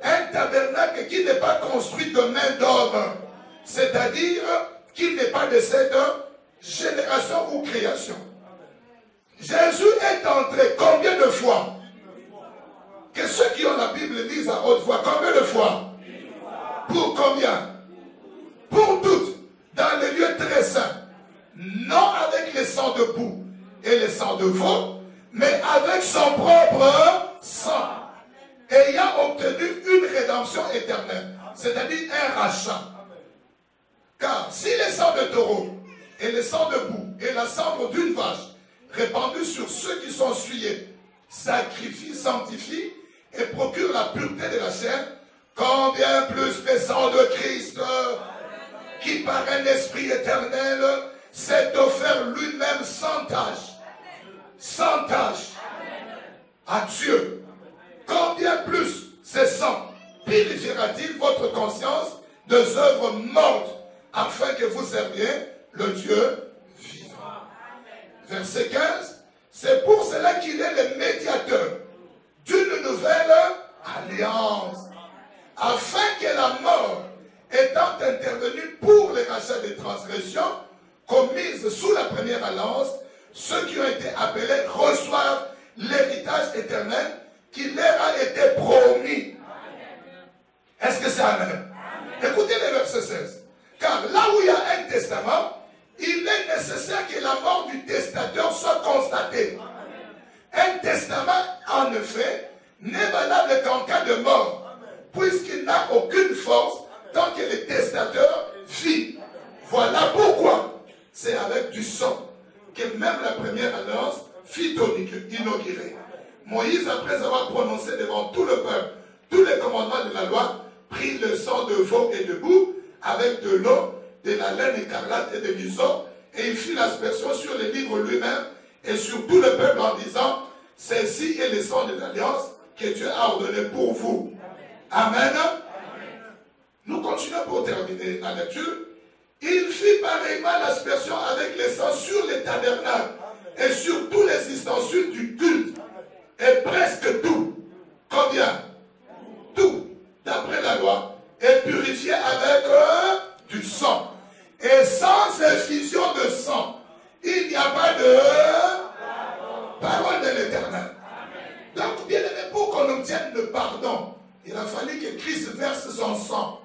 Un tabernacle qui n'est pas construit de main d'homme. C'est-à-dire qu'il n'est pas de cette génération ou création. Jésus est entré combien de fois? Que ceux qui ont la Bible lisent à haute voix. Combien de fois? Pour combien? Pour toutes. Dans les lieux très saints. Non avec les sangs de boue et les sangs de veau, mais avec son propre sang. Ayant obtenu une rédemption éternelle. C'est-à-dire un rachat. Car si le sang de taureau et le sang de boue et la cendre d'une vache répandue sur ceux qui sont souillés sacrifient, sanctifient et procurent la pureté de la chair, combien plus le sang de Christ qui par un esprit éternel s'est offert lui-même sans tâche à Dieu. Combien plus ce sang purifiera-t-il votre conscience des œuvres mortes afin que vous serviez le Dieu vivant. Verset 15. C'est pour cela qu'il est le médiateur d'une nouvelle alliance. Afin que la mort étant intervenue pour les rachats des transgressions commises sous la première alliance, ceux qui ont été appelés reçoivent l'héritage éternel qui leur a été promis. Est-ce que c'est Amen? Écoutez le verset 16. Car là où il y a un testament, il est nécessaire que la mort du testateur soit constatée. Un testament, en effet, n'est valable qu'en cas de mort, puisqu'il n'a aucune force tant que le testateur vit. Voilà pourquoi c'est avec du sang que même la première alliance fut inaugurée. Moïse, après avoir prononcé devant tout le peuple tous les commandements de la loi, prit le sang de veau et de boue avec de l'eau, de la laine écarlate et de l'hysope, et il fit l'aspersion sur le livre lui-même et sur tout le peuple en disant, ceci est le sang de l'alliance que Dieu a ordonné pour vous. Amen. Nous continuons pour terminer la lecture. Il fit pareillement l'aspersion avec le sang sur les tabernacles et sur tous les ustensiles du culte. Et presque tout. Combien? Tout, d'après la loi, est purifié avec du sang. Et sans effusion de sang, il n'y a pas de parole de l'Éternel. Donc, bien aimé, pour qu'on obtienne le pardon, il a fallu que Christ verse son sang.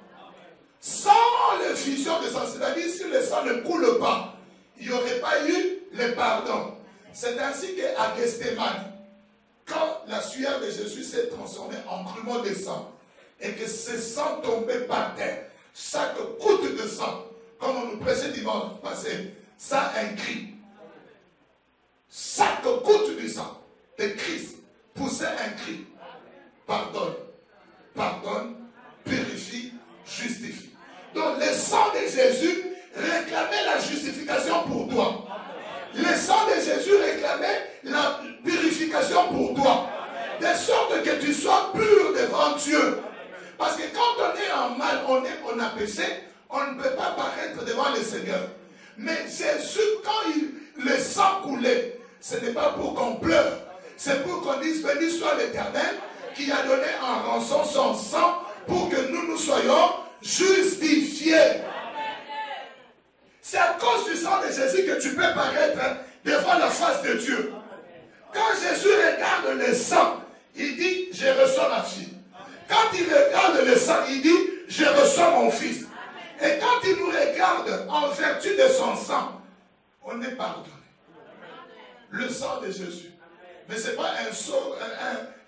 Sans l'effusion de sang, c'est-à-dire si le sang ne coule pas, il n'y aurait pas eu le pardon. C'est ainsi qu'à Gethsémani, quand la sueur de Jésus s'est transformée en grumeau de sang, et que ce sang tombait par terre, chaque goutte de sang, comme on nous prêchait dimanche passé, ça a un cri. Chaque goutte du sang de Christ poussait un cri. Pardonne, pardonne, purifie, justifie. Donc le sang de Jésus réclamait la justification pour toi. Le sang de Jésus réclamait la purification pour toi. De sorte que tu sois pur devant Dieu. Parce que quand on est en mal, on a péché, on ne peut pas paraître devant le Seigneur. Mais Jésus, quand le sang coulait, ce n'est pas pour qu'on pleure. C'est pour qu'on dise, béni soit l'Éternel qui a donné en rançon son sang pour que nous soyons justifiés. C'est à cause du sang de Jésus que tu peux paraître devant la face de Dieu. Quand Jésus regarde le sang, il dit, je reçois ma fille. Quand il regarde le sang, il dit, je reçois mon fils. Et quand il nous regarde en vertu de son sang, on est pardonné. Le sang de Jésus. Mais ce n'est pas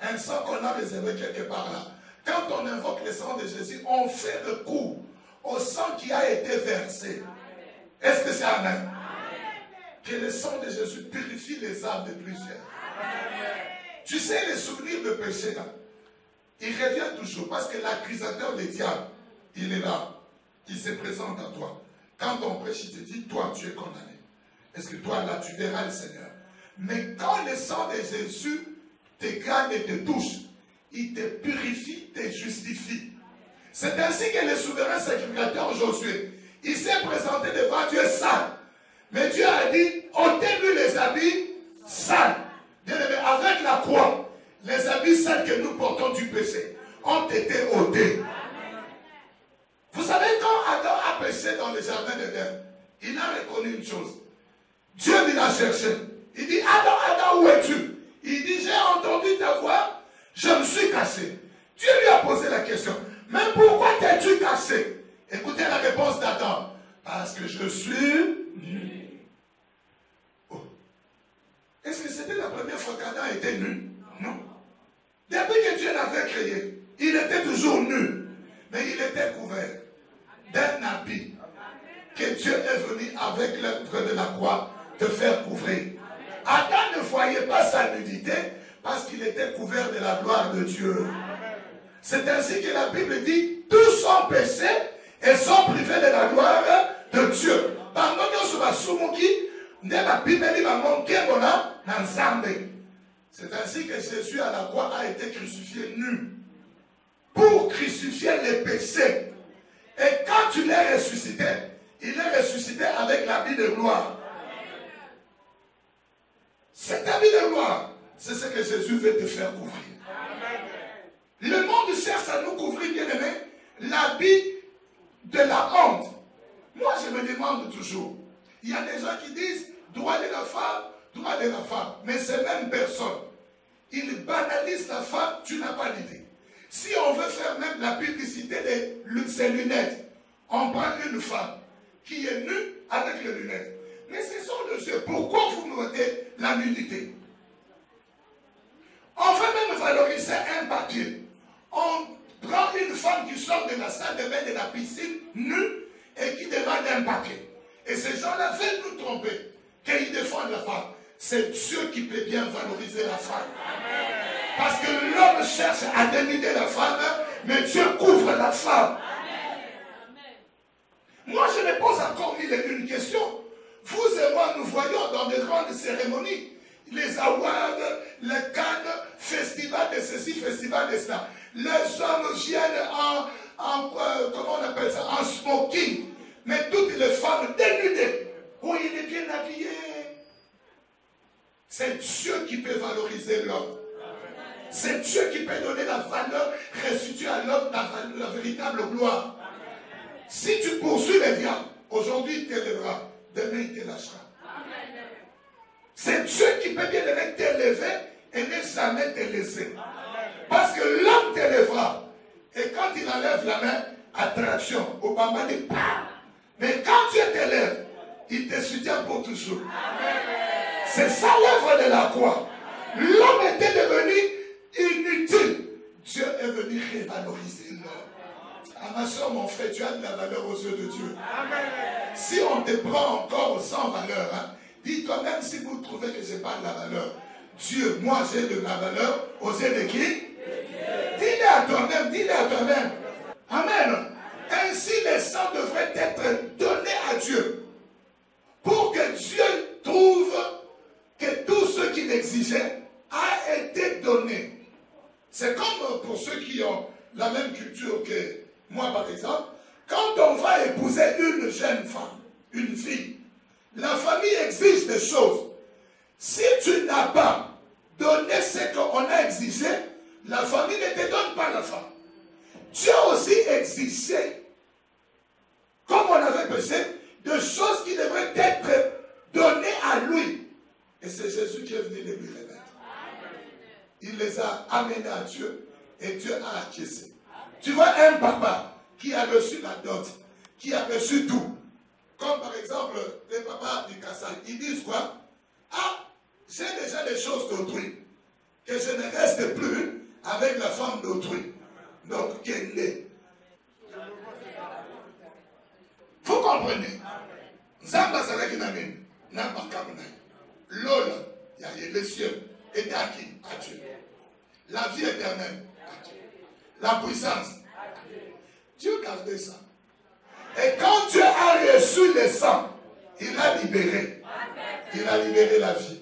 un sang qu'on a réservé quelque part là. Quand on invoque le sang de Jésus, on fait recours au sang qui a été versé. Est-ce que c'est Amen? Que le sang de Jésus purifie les âmes de plusieurs. Tu sais, les souvenirs de péché là, il revient toujours parce que l'accusateur des diables, il est là. Il se présente à toi. Quand on prêche, il te dit, toi, tu es condamné. Est-ce que toi, là, tu verras le Seigneur? Mais quand le sang de Jésus te gagne et te touche, il te purifie, te justifie. C'est ainsi que le souverain sacrificateur Josué, il s'est présenté devant Dieu sale. Mais Dieu a dit, ôtez-lui les habits sales. Bien-aimé, avec la croix, les habits sales que nous portons du péché ont été ôtés. Vous savez, quand Adam a péché dans le jardin d'Éden, il a reconnu une chose. Dieu l'a cherché. Il dit, Adam, Adam, où es-tu? Il dit, j'ai entendu ta voix, je me suis caché. Dieu lui a posé la question, mais pourquoi t'es-tu caché? Écoutez la réponse d'Adam. Parce que je suis nu. Oh. Est-ce que c'était la première fois qu'Adam était nu? Non. Depuis que Dieu l'avait créé, il était toujours nu. Mais il était couvert d'un habit que Dieu est venu avec l'œuvre de la croix te faire couvrir. Adam ne voyait pas sa nudité parce qu'il était couvert de la gloire de Dieu. C'est ainsi que la Bible dit, tous sont péchés et sont privés de la gloire de Dieu. C'est ainsi que Jésus à la croix a été crucifié nu. Pour crucifier les péchés. Et quand tu l'es ressuscité, il est ressuscité avec l'habit de gloire. Cet habit de gloire, c'est ce que Jésus veut te faire couvrir. Le monde cherche à nous couvrir, bien aimé, l'habit de la honte. Moi, je me demande toujours, il y a des gens qui disent droit de la femme, droit de la femme. Mais ces mêmes personnes, ils banalisent la femme, tu n'as pas l'idée. Si on veut faire même la publicité de ces lunettes, on prend une femme qui est nue avec les lunettes. Mais ce sont les yeux. Pourquoi vous notez la nudité? On va même valoriser un papier. On prend une femme qui sort de la salle de bain de la piscine nue et qui demande un papier. Et ces gens-là veulent nous tromper, qu'ils défendent la femme. C'est Dieu qui peut bien valoriser la femme. Parce que l'homme cherche à dénuder la femme, mais Dieu couvre la femme. Moi, je me pose encore mille et une questions. Vous et moi, nous voyons dans de grandes cérémonies, les awards, les cannes, festival de ceci, festival de cela. Les hommes viennent comment on appelle ça, en smoking. Mais toutes les femmes dénudées. Oh, il est bien habillé. C'est Dieu qui peut valoriser l'homme. C'est Dieu qui peut donner la valeur, restituer à l'homme la véritable gloire. Si tu poursuis les diables, aujourd'hui il t'élèvera, demain il te lâchera. C'est Dieu qui peut bien t'élever et ne jamais te laisser. Parce que l'homme t'élèvera. Et quand il enlève la main, attraction, Obama dit pas. Mais quand Dieu t'élève, il te soutient pour toujours. C'est ça l'œuvre de la croix. L'homme était devenu inutile. Dieu est venu révaloriser l'homme. Ah ma soeur, mon frère, tu as de la valeur aux yeux de Dieu. Si on te prend encore sans valeur, hein, dis-toi même si vous trouvez que je n'ai pas de la valeur. Dieu, moi j'ai de la valeur aux yeux de qui? Dis-le à toi-même, dis-le à toi-même. Amen. Ainsi les sangs devraient être donnés à Dieu. Pour que Dieu trouve que tout ce qu'il exigeait a été donné. C'est comme pour ceux qui ont la même culture que moi par exemple. Quand on va épouser une jeune femme, une fille, la famille exige des choses. Si tu n'as pas donné ce qu'on a exigé, la famille ne te donne pas la femme. Dieu aussi exigeait, comme on avait péché, des choses qui devraient être données à lui. Et c'est Jésus qui est venu les lui remettre. Il les a amenés à Dieu et Dieu a acquiescé. Tu vois un papa qui a reçu la dot, qui a reçu tout. Comme par exemple les papas du Kassai, ils disent quoi? Ah, j'ai déjà des choses d'autrui, que je ne reste plus avec la femme d'autrui. Donc, qui est née. Vous comprenez? Zamba Salaki Namin, Nambakamuna, Lola, il y a les cieux, et Daki, à Dieu. La vie éternelle, à Dieu. La puissance, Dieu gardait ça. Et quand Dieu a reçu le sang, il a libéré. Il a libéré la vie.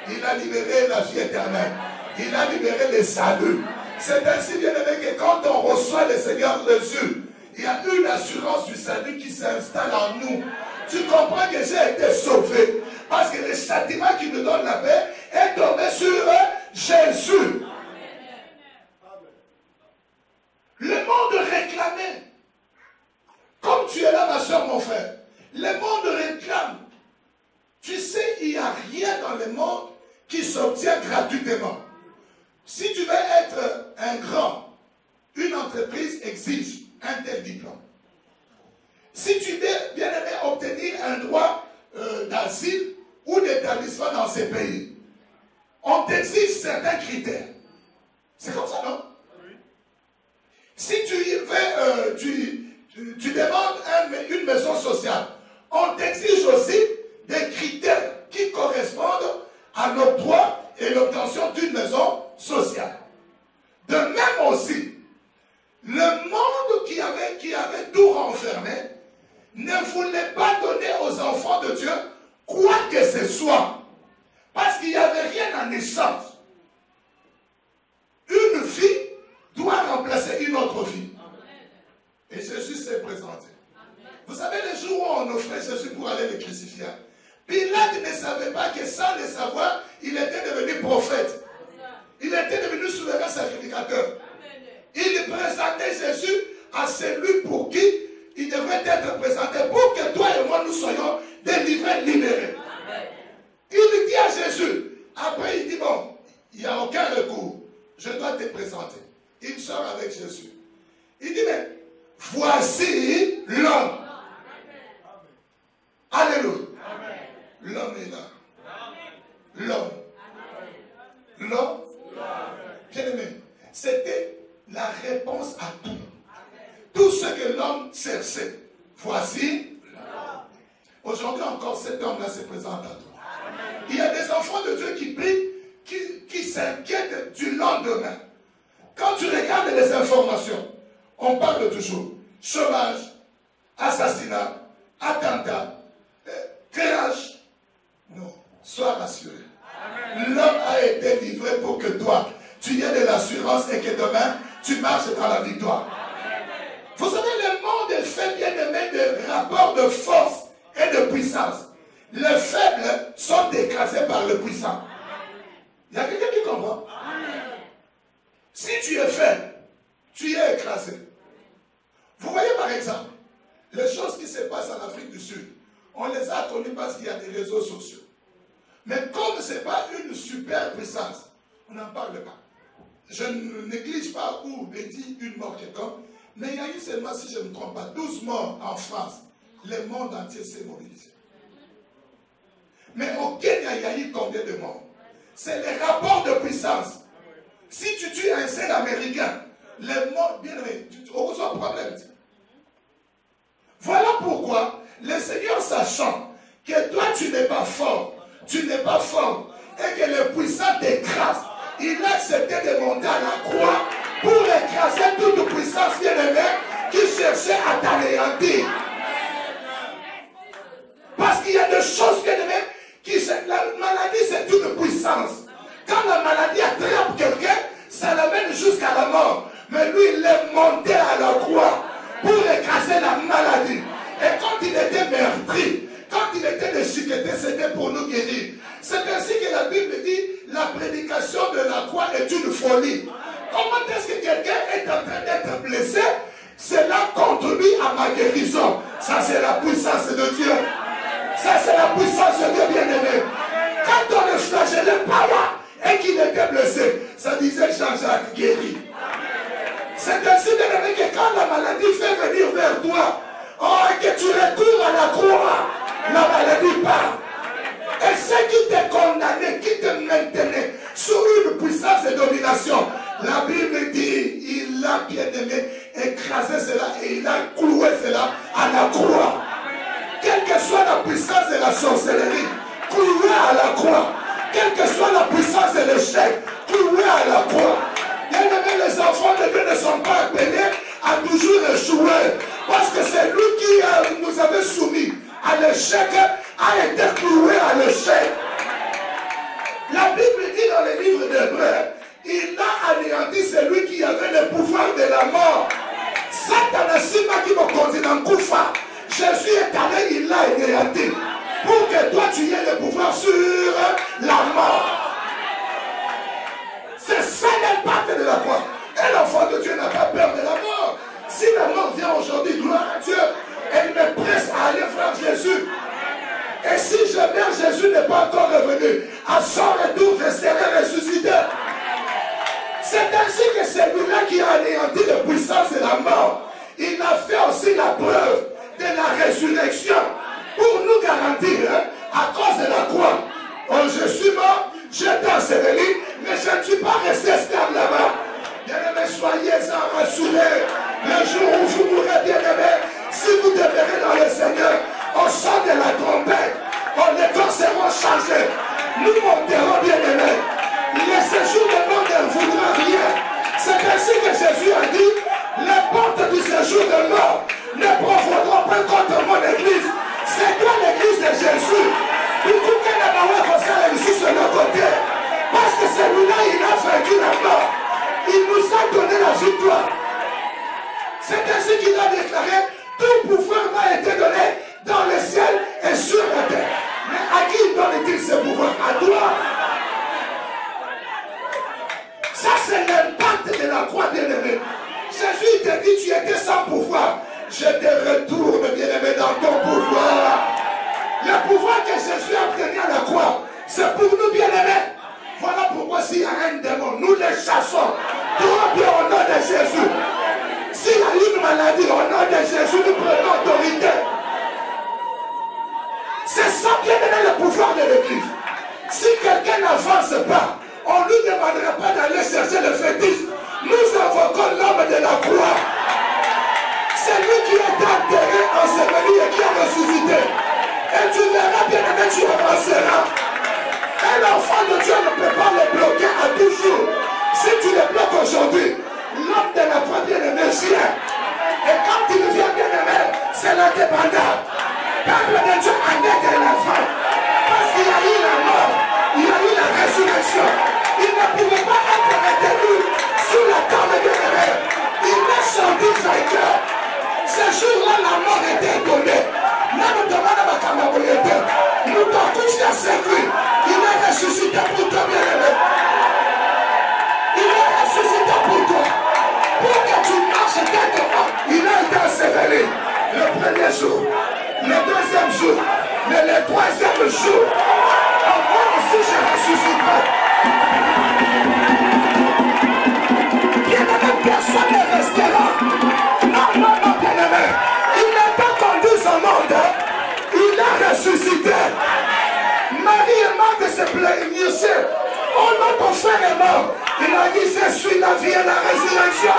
Il a libéré la vie éternelle. Il a libéré le salut. C'est ainsi, bien aimé, que quand on reçoit le Seigneur Jésus, il y a une assurance du salut qui s'installe en nous. Tu comprends que j'ai été sauvé. Parce que le châtiment qui nous donne la paix est tombé sur Jésus. Le monde réclamait. Comme tu es là, ma soeur, mon frère. Le monde réclame. Tu sais, il n'y a rien dans le monde qui s'obtient gratuitement. Si tu veux être un grand, une entreprise exige un tel diplôme. Si tu veux, bien aimé, obtenir un droit d'asile ou d'établissement dans ces pays, on t'exige certains critères. C'est comme ça, non? Si tu veux, tu demandes une maison sociale, on t'exige aussi des critères qui correspondent à l'octroi et l'obtention d'une maison sociale. De même aussi, le monde qui avait tout renfermé ne voulait pas donner aux enfants de Dieu quoi que ce soit. Parce qu'il n'y avait rien en échange. Une vie doit remplacer une autre vie. Et Jésus s'est présenté. Vous savez, les jours où on offrait Jésus pour aller le crucifier, Pilate ne savait pas que sans le savoir, il était devenu prophète. Il était devenu souverain sacrificateur. Il présentait Jésus à celui pour qui il devrait être présenté, pour que toi et moi nous soyons délivrés, libérés. Il dit à Jésus, après il dit, bon, il n'y a aucun recours, je dois te présenter. il sort avec Jésus. Il dit, mais voici l'homme. Alléluia. L'homme est là. L'homme. L'homme. Bien aimé, c'était la réponse à tout. Tout ce que l'homme cherchait. Voici. Aujourd'hui encore, cet homme-là se présente à toi. Il y a des enfants de Dieu qui prient, qui s'inquiètent du lendemain. Quand tu regardes les informations, on parle toujours chômage, assassinat, attentat, crash. Non, sois rassuré. L'homme a été livré pour que toi, tu aies de l'assurance et que demain, tu marches dans la victoire. Vous savez, le monde est fait, bien aimé, de rapports de force et de puissance. Les faibles sont écrasés par le puissant. Il y a quelqu'un qui comprend? Si tu es faible, tu es écrasé. Vous voyez par exemple, les choses qui se passent en Afrique du Sud, on les a connues parce qu'il y a des réseaux sociaux. Mais comme ce n'est pas une super puissance, on n'en parle pas. Je ne néglige pas ou me dis une mort quelconque, mais il y a eu seulement, si je ne me trompe pas, 12 morts en France. Le monde entier s'est mobilisé. Mais au Kenya, il y a eu combien de morts? C'est les rapports de puissance. Si tu tues un seul Américain, les morts, bien aimé, on reçoit un problème. Voilà pourquoi le Seigneur, sachant que toi tu n'es pas fort, et que le puissant t'écrase, il a accepté de monter à la croix pour écraser toute puissance bien-aimée qui cherchait à t'anéantir. Parce qu'il y a des choses bien-aimées la maladie c'est une puissance. Quand la maladie attrape quelqu'un, ça l'amène jusqu'à la mort. Mais lui, il est monté à la croix pour écraser la maladie. Et quand il était meurtri, quand il était déchiqueté, c'était pour nous guérir. C'est ainsi que la Bible dit, la prédication de la croix est une folie. Comment est-ce que quelqu'un est en train d'être blessé? Cela contribue à ma guérison. Ça, c'est la puissance de Dieu. Ça, c'est la puissance de Dieu bien-aimé. Quand on ne flagellait pas là et qu'il était blessé, ça disait Jean-Jacques guéri. C'est ainsi bien-aimé que quand la maladie fait venir vers toi, et que tu recours à la croix, la maladie part. Et ceux qui te condamnaient, qui te maintenaient sous une puissance de domination, la Bible dit, il a bien aimé écrasé cela et il a cloué cela à la croix. Quelle que soit la puissance de la sorcellerie, cloué à la croix. Quelle que soit la puissance de l'échec, cloué à la croix. Bien aimé, les enfants de Dieu ne sont pas appelés à toujours échouer. Parce que c'est lui qui nous avait soumis à l'échec, a été cloué à l'échec. La Bible dit dans les livres d'Hébreux, il a anéanti celui qui avait le pouvoir de la mort. Satan Sima qui me conduit dans Koufa. Jésus est allé, il l'a anéanti. Pour que toi tu aies le pouvoir sur la mort. C'est ça l'impact de la croix. Et l'enfant de Dieu n'a pas peur de la mort. Si la mort vient aujourd'hui, gloire à Dieu, elle me presse à aller voir Jésus. Et si je meurs, Jésus n'est pas encore revenu. À son retour, je serai ressuscité. C'est ainsi que celui-là qui a anéanti la puissance de la mort, il a fait aussi la preuve de la résurrection pour nous garantir, à cause de la croix. Oh, je suis mort, j'étais enseveli, mais je ne suis pas resté stable là-bas. Bien-aimés, soyez-en rassurés. Le jour où vous mourrez, bien-aimés, si vous demeurez dans le Seigneur, au son de la trompette, les corps seront changés. Nous monterons, bien-aimés. Les séjours du monde ne voudront rien. C'est ainsi que Jésus a dit, les portes du séjour de mort ne profiteront pas contre mon église. C'est toi l'église de Jésus. Beaucoup de gens ici sur le côté. Parce que celui-là, il a vaincu la mort. Il nous a donné la victoire. C'est ainsi qu'il a déclaré, tout pouvoir m'a été donné dans le ciel et sur la terre. Mais à qui donne-t-il ce pouvoir? À toi. Ça, c'est l'impact de la croix, bien-aimé. Jésus t'a dit, tu étais sans pouvoir. Je te retourne, bien-aimé, dans ton pouvoir. Le pouvoir que Jésus a obtenu à la croix, c'est pour nous, bien-aimés. Voilà pourquoi s'il y a un démon, nous les chassons. Toi, bien, au nom de Jésus. S'il y a une maladie, au nom de Jésus, nous prenons autorité. C'est ça qui est donné le pouvoir de l'église. Si quelqu'un n'avance pas, on ne lui demandera pas d'aller chercher le fétiche. Nous invoquons l'homme de la croix. C'est lui qui est enterré, enseveli et qui a ressuscité. Et tu verras bien aimé, tu avanceras. Un enfant de Dieu ne peut pas le bloquer à toujours. Si tu le bloques aujourd'hui, l'homme de la croix bien aimé vient. Et quand il vient bien aimé, c'est l'indépendant. Peuple de Dieu en est de l'enfant. Parce qu'il y a eu la mort, il y a eu la résurrection. Il ne pouvait pas être retenu sous la table de l'erreur. Il est sorti vainqueur. Ce jour-là, la mort était donnée. Nous demandons à Kamabouyete. Nous t'en couchons à sécu. Il est ressuscité pour toi, bien-aimé. Il est ressuscité pour toi. Pour que tu marches quelque part. Il a été enseveli le premier jour, le deuxième jour, mais le troisième jour. Moi aussi, je ressusciterai. Bien-aimé, personne ne restera. Non, non, non, bien-aimé. Il n'est pas conduit au monde. Il a ressuscité. Marie est morte de se plaignir. Oh non, ton frère est mort. Il a dit, je suis la vie et la résurrection.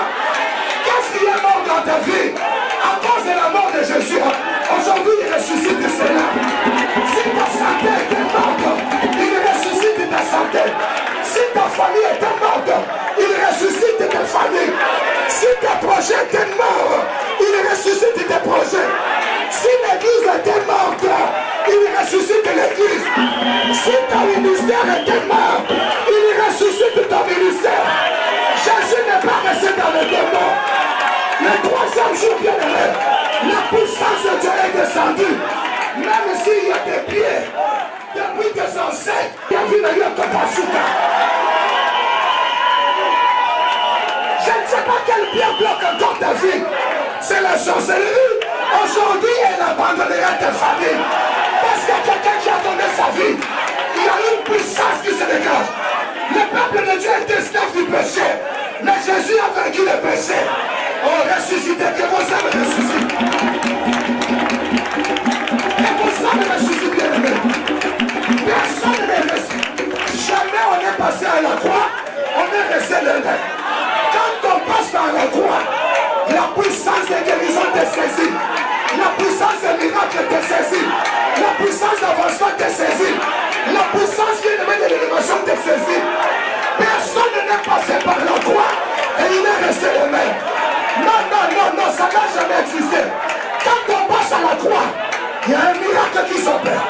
Qu'est-ce qui est mort dans ta vie? À cause de la mort de Jésus. Aujourd'hui, il ressuscite cela. Si ta santé était morte, il ressuscite ta santé. Si ta famille était morte, il ressuscite ta famille. Si tes projets étaient morts, il ressuscite tes projets. Si l'église était morte, il ressuscite l'église. Si ton ministère était mort, il ressuscite ton ministère. Jésus n'est pas resté dans le démon. Le troisième jour, bien aimé, la puissance de Dieu est descendue. Même s'il y a des pieds, depuis tes ancêtres, il y a vu le lieu de Basuka. Je ne sais pas quel bien bloque encore ta vie. C'est la sorcellerie. Aujourd'hui, elle abandonnera ta famille. Parce qu'il y a quelqu'un qui a donné sa vie. Il y a une puissance qui se dégage. Le peuple de Dieu est esclave du péché. Mais Jésus a vaincu le péché. Oh, ressuscité, que vos âmes ressuscitent. Que vos âmes ressuscitent, bien aimés. Personne n'est resté. Jamais on est passé à la croix, on est resté le rêve. Quand on passe par la croix, la puissance de guérison te saisit. La puissance de miracle te saisit. La puissance d'avancement te saisit. La puissance qui est de l'élévation te saisit. Personne n'est passé par la croix et il est resté le même. Non, non, non, non, ça n'a jamais existé. Quand on passe à la croix, il y a un miracle qui s'opère.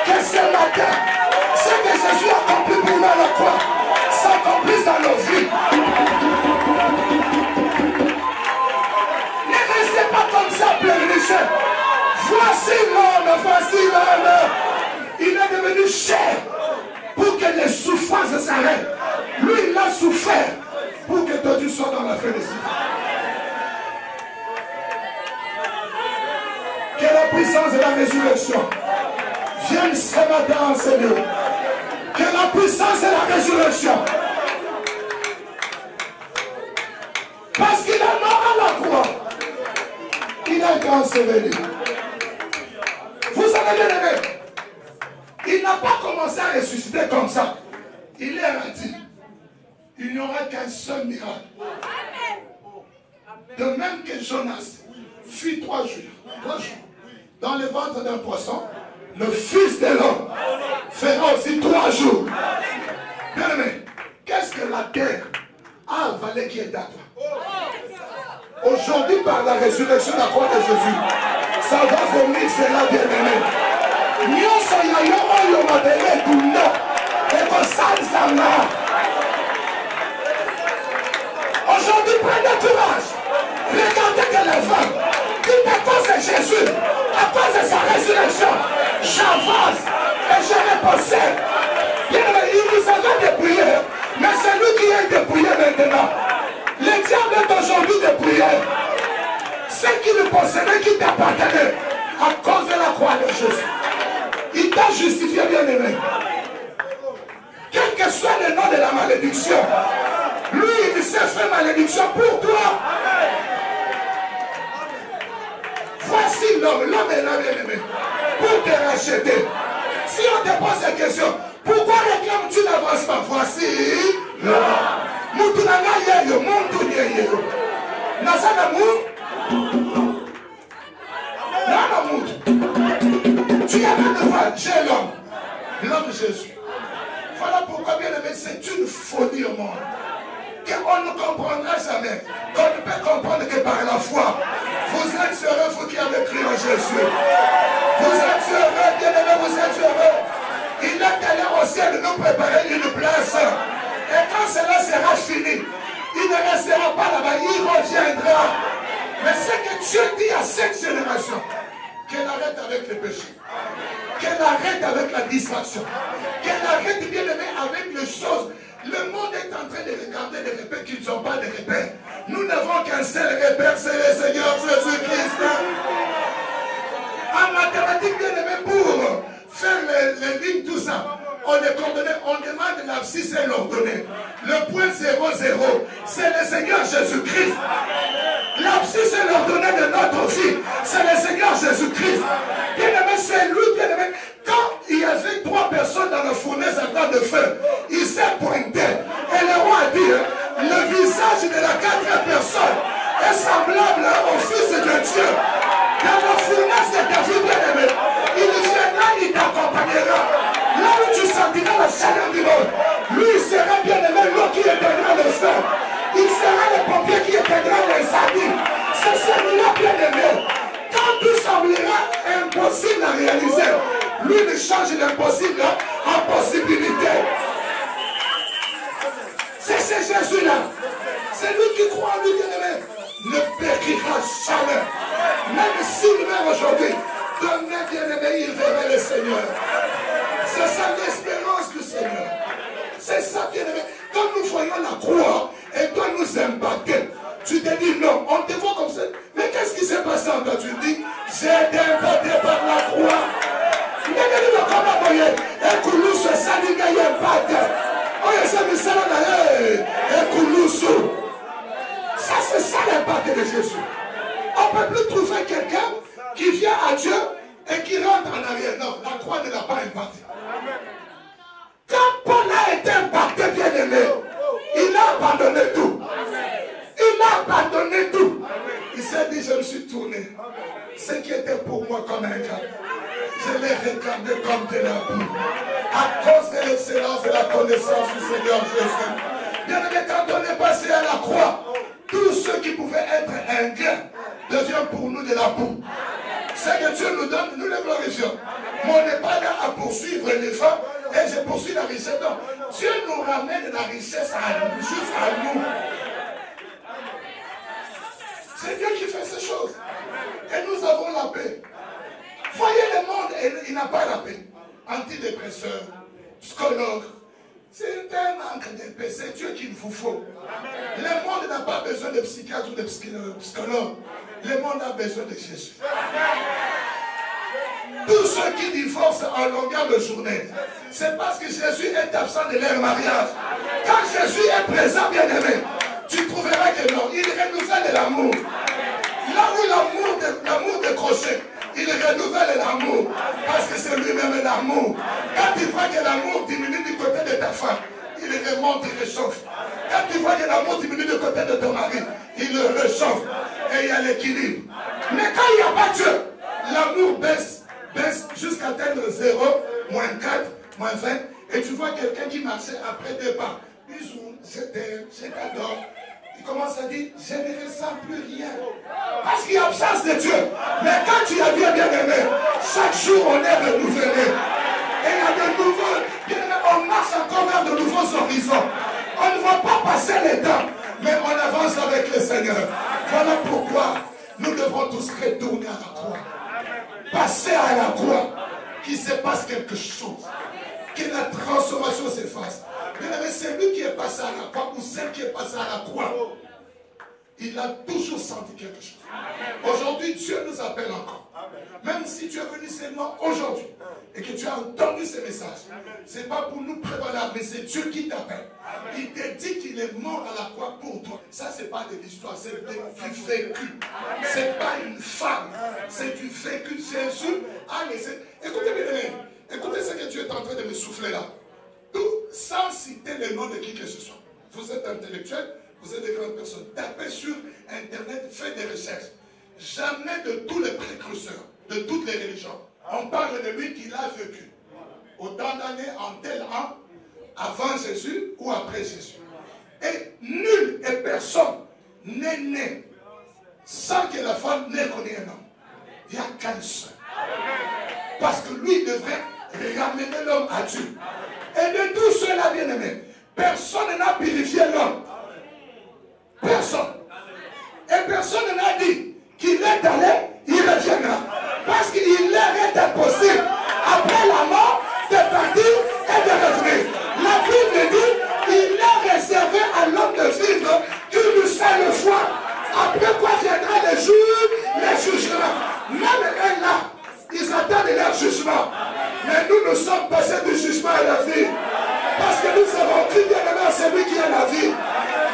Que ce matin, ce que Jésus a accompli pour nous à la croix, s'accomplisse dans nos vies. Ne restez pas comme ça, pleurnicher. Voici l'homme, voici l'homme. Il est devenu cher pour que les souffrances s'arrêtent. Lui, il a souffert pour que toi tu sois dans la félicité. Que la puissance de la résurrection vienne ce matin, Seigneur. Que la puissance de la résurrection, parce qu'il est mort à la croix, il a été enseveli. Vous savez bien aimé, il n'a pas commencé à ressusciter comme ça. Il est rendu. Il n'y aura qu'un seul miracle. De même que Jonas fut 3 jours dans le ventre d'un poisson, le Fils de l'homme fera aussi 3 jours. Bien aimé, qu'est-ce que la terre a avalé qui est à toi? Aujourd'hui, par la résurrection de la croix de Jésus, ça va vomir cela, bien aimé. Aujourd'hui, prenez courage. Regardez que les femmes, tout à cause de Jésus, à cause de sa résurrection, j'avance et je me possède. Bien aimé, il nous avait dépouillé, mais c'est lui qui est dépouillé maintenant. Le diable est aujourd'hui dépouillé. Ce qui nous possédait, qui t'appartenait, à cause de la croix de Jésus. Il t'a justifié, bien aimé. Quel que soit le nom de la malédiction, lui bénédiction pour toi. Voici l'homme est là, bien-aimé, pour te racheter. Si on te pose la question, pourquoi réclames-tu l'avancement? Voici l'homme. Moutounanga yeyo, Moutounye yeyo. Nazana mou? Nana moutou. Tu as même de voir, j'ai l'homme Jésus. Voilà pourquoi, bien aimé, c'est une folie au monde. Qu'on ne comprendra jamais. Qu'on ne peut comprendre que par la foi. Vous êtes heureux, vous qui avez cru en Jésus. Vous êtes heureux, bien aimé, vous êtes heureux. Il est allé au ciel de nous préparer une place. Et quand cela sera fini, il ne restera pas là-bas, il reviendra. Mais ce que Dieu dit à cette génération, qu'elle arrête avec le péché, qu'elle arrête avec la distraction, qu'elle arrête, bien aimé, avec les choses. Le monde est en train de regarder des repères qui ne sont pas des repères. Nous n'avons qu'un seul repère, c'est le Seigneur Jésus-Christ. En mathématiques, bien aimé, pour faire les lignes, tout ça, on est coordonné, on demande l'abscisse et l'ordonnée. Le point 0, 0, c'est le Seigneur Jésus-Christ. L'abscisse et l'ordonnée de notre vie, c'est le Seigneur Jésus-Christ. Bien aimé, c'est lui, bien aimé. Quand il y avait 3 personnes dans la fournaise à temps de feu, il s'est pointé. Et le roi a dit, le visage de la 4e personne est semblable au Fils de Dieu. Dans la fournaise de ta vie, bien aimé, il viendra, il t'accompagnera. Là où tu sentiras la chaleur du monde, lui il sera, bien aimé, l'eau qui éteindra le feu. Il sera le pompier qui éteindra l'incendie. C'est celui-là, bien aimé. Quand tout semblera impossible à réaliser, lui ne change l'impossible en possibilité. C'est ce Jésus-là. C'est lui qui croit en lui, bien-aimé. Ne périra jamais. Même s'il meurt aujourd'hui, demain, bien-aimé, il verra le Seigneur. C'est ça l'espérance du Seigneur. C'est ça, bien-aimé. Quand nous voyons la croix et toi nous impacter, tu te dis non, on te voit comme ça. Mais qu'est-ce qui s'est passé en toi? Tu te dis, j'ai été impacté par la croix. Ça, c'est ça l'impact de Jésus. On ne peut plus trouver quelqu'un qui vient à Dieu et qui rentre en arrière. Non, la croix ne l'a pas impacté. Quand Paul a été impacté, bien aimé, il a abandonné tout. Il a abandonné tout. Il s'est dit, je me suis tourné. Ce qui était pour moi comme un gars, je l'ai regardé comme de la boue. À cause de l'excellence et la connaissance du Seigneur Jésus. Bien aimé, quand on est passé à la croix, tout ce qui pouvait être un gain devient pour nous de la boue. Ce que Dieu nous donne, nous le glorifions. Mais on n'est pas là à poursuivre les femmes et je poursuis la richesse. Non, Dieu nous ramène la richesse juste à nous. C'est Dieu qui fait ces choses. Et nous avons la paix. Voyez le monde, il n'a pas la paix. Antidépresseur, psychologue. C'est un manque de paix. C'est Dieu qu'il vous faut. Le monde n'a pas besoin de psychiatre ou de psychologue. Le monde a besoin de Jésus. Tous ceux qui divorcent en longueur de journée, c'est parce que Jésus est absent de leur mariage. Quand Jésus est présent, bien aimé, tu trouveras que non, il renouvelle l'amour. Là où l'amour décroché, il renouvelle l'amour. Parce que c'est lui-même l'amour. Quand tu vois que l'amour diminue du côté de ta femme, il remonte, il réchauffe. Quand tu vois que l'amour diminue du côté de ton mari, il le réchauffe. Et il y a l'équilibre. Mais quand il n'y a pas Dieu, l'amour baisse jusqu'à atteindre 0, moins 4, moins 20. Et tu vois quelqu'un qui marchait après 2 pas. Bisous, je t'aime, je t'adore. Il commence à dire, je ne ressens plus rien. Parce qu'il y a absence de Dieu. Mais quand tu as bien aimé, chaque jour on est renouvelé. Et il y a de nouveaux, bien aimé, on marche encore vers de nouveaux horizons. On ne va pas passer les temps, mais on avance avec le Seigneur. Voilà pourquoi nous devons tous retourner à la croix. Passer à la croix, qu'il se passe quelque chose. Que la transformation s'efface. Mais c'est lui qui est passé à la croix ou celle qui est passée à la croix. Il il a toujours senti quelque chose. Aujourd'hui, Dieu nous appelle encore. Même si tu es venu seulement aujourd'hui et que tu as entendu ce message, ce n'est pas pour nous prévaloir, mais c'est Dieu qui t'appelle. Il te dit qu'il est mort à la croix pour toi. Ça, ce n'est pas de l'histoire, c'est du vécu. Ce n'est pas une femme, c'est du vécu. Jésus a laissé. Écoutez bien, écoutez ce que tu es en train de me souffler là. Tout sans citer le nom de qui que ce soit. Vous êtes intellectuel, vous êtes des grandes personnes. Tapez sur Internet, faites des recherches. Jamais de tous les précurseurs, de toutes les religions, on parle de lui qu'il a vécu. Autant d'années en tel an, avant Jésus ou après Jésus. Et nul et personne n'est né sans que la femme n'ait connu un homme. Il n'y a qu'un seul. Parce que lui devrait ramener l'homme à Dieu. Et de tout cela, bien aimé, personne n'a purifié l'homme. Personne. Et personne n'a dit qu'il est allé, il reviendra. Parce qu'il leur est impossible, après la mort, de partir et de revenir. La Bible dit, il est réservé à l'homme de vivre qu'une seule fois. Après quoi viendra le jour, le jugement. Même eux là, ils attendent leur jugement. Mais nous, nous sommes passés du jugement à la vie. Parce que nous avons cru bien-aimé à celui qui est la vie.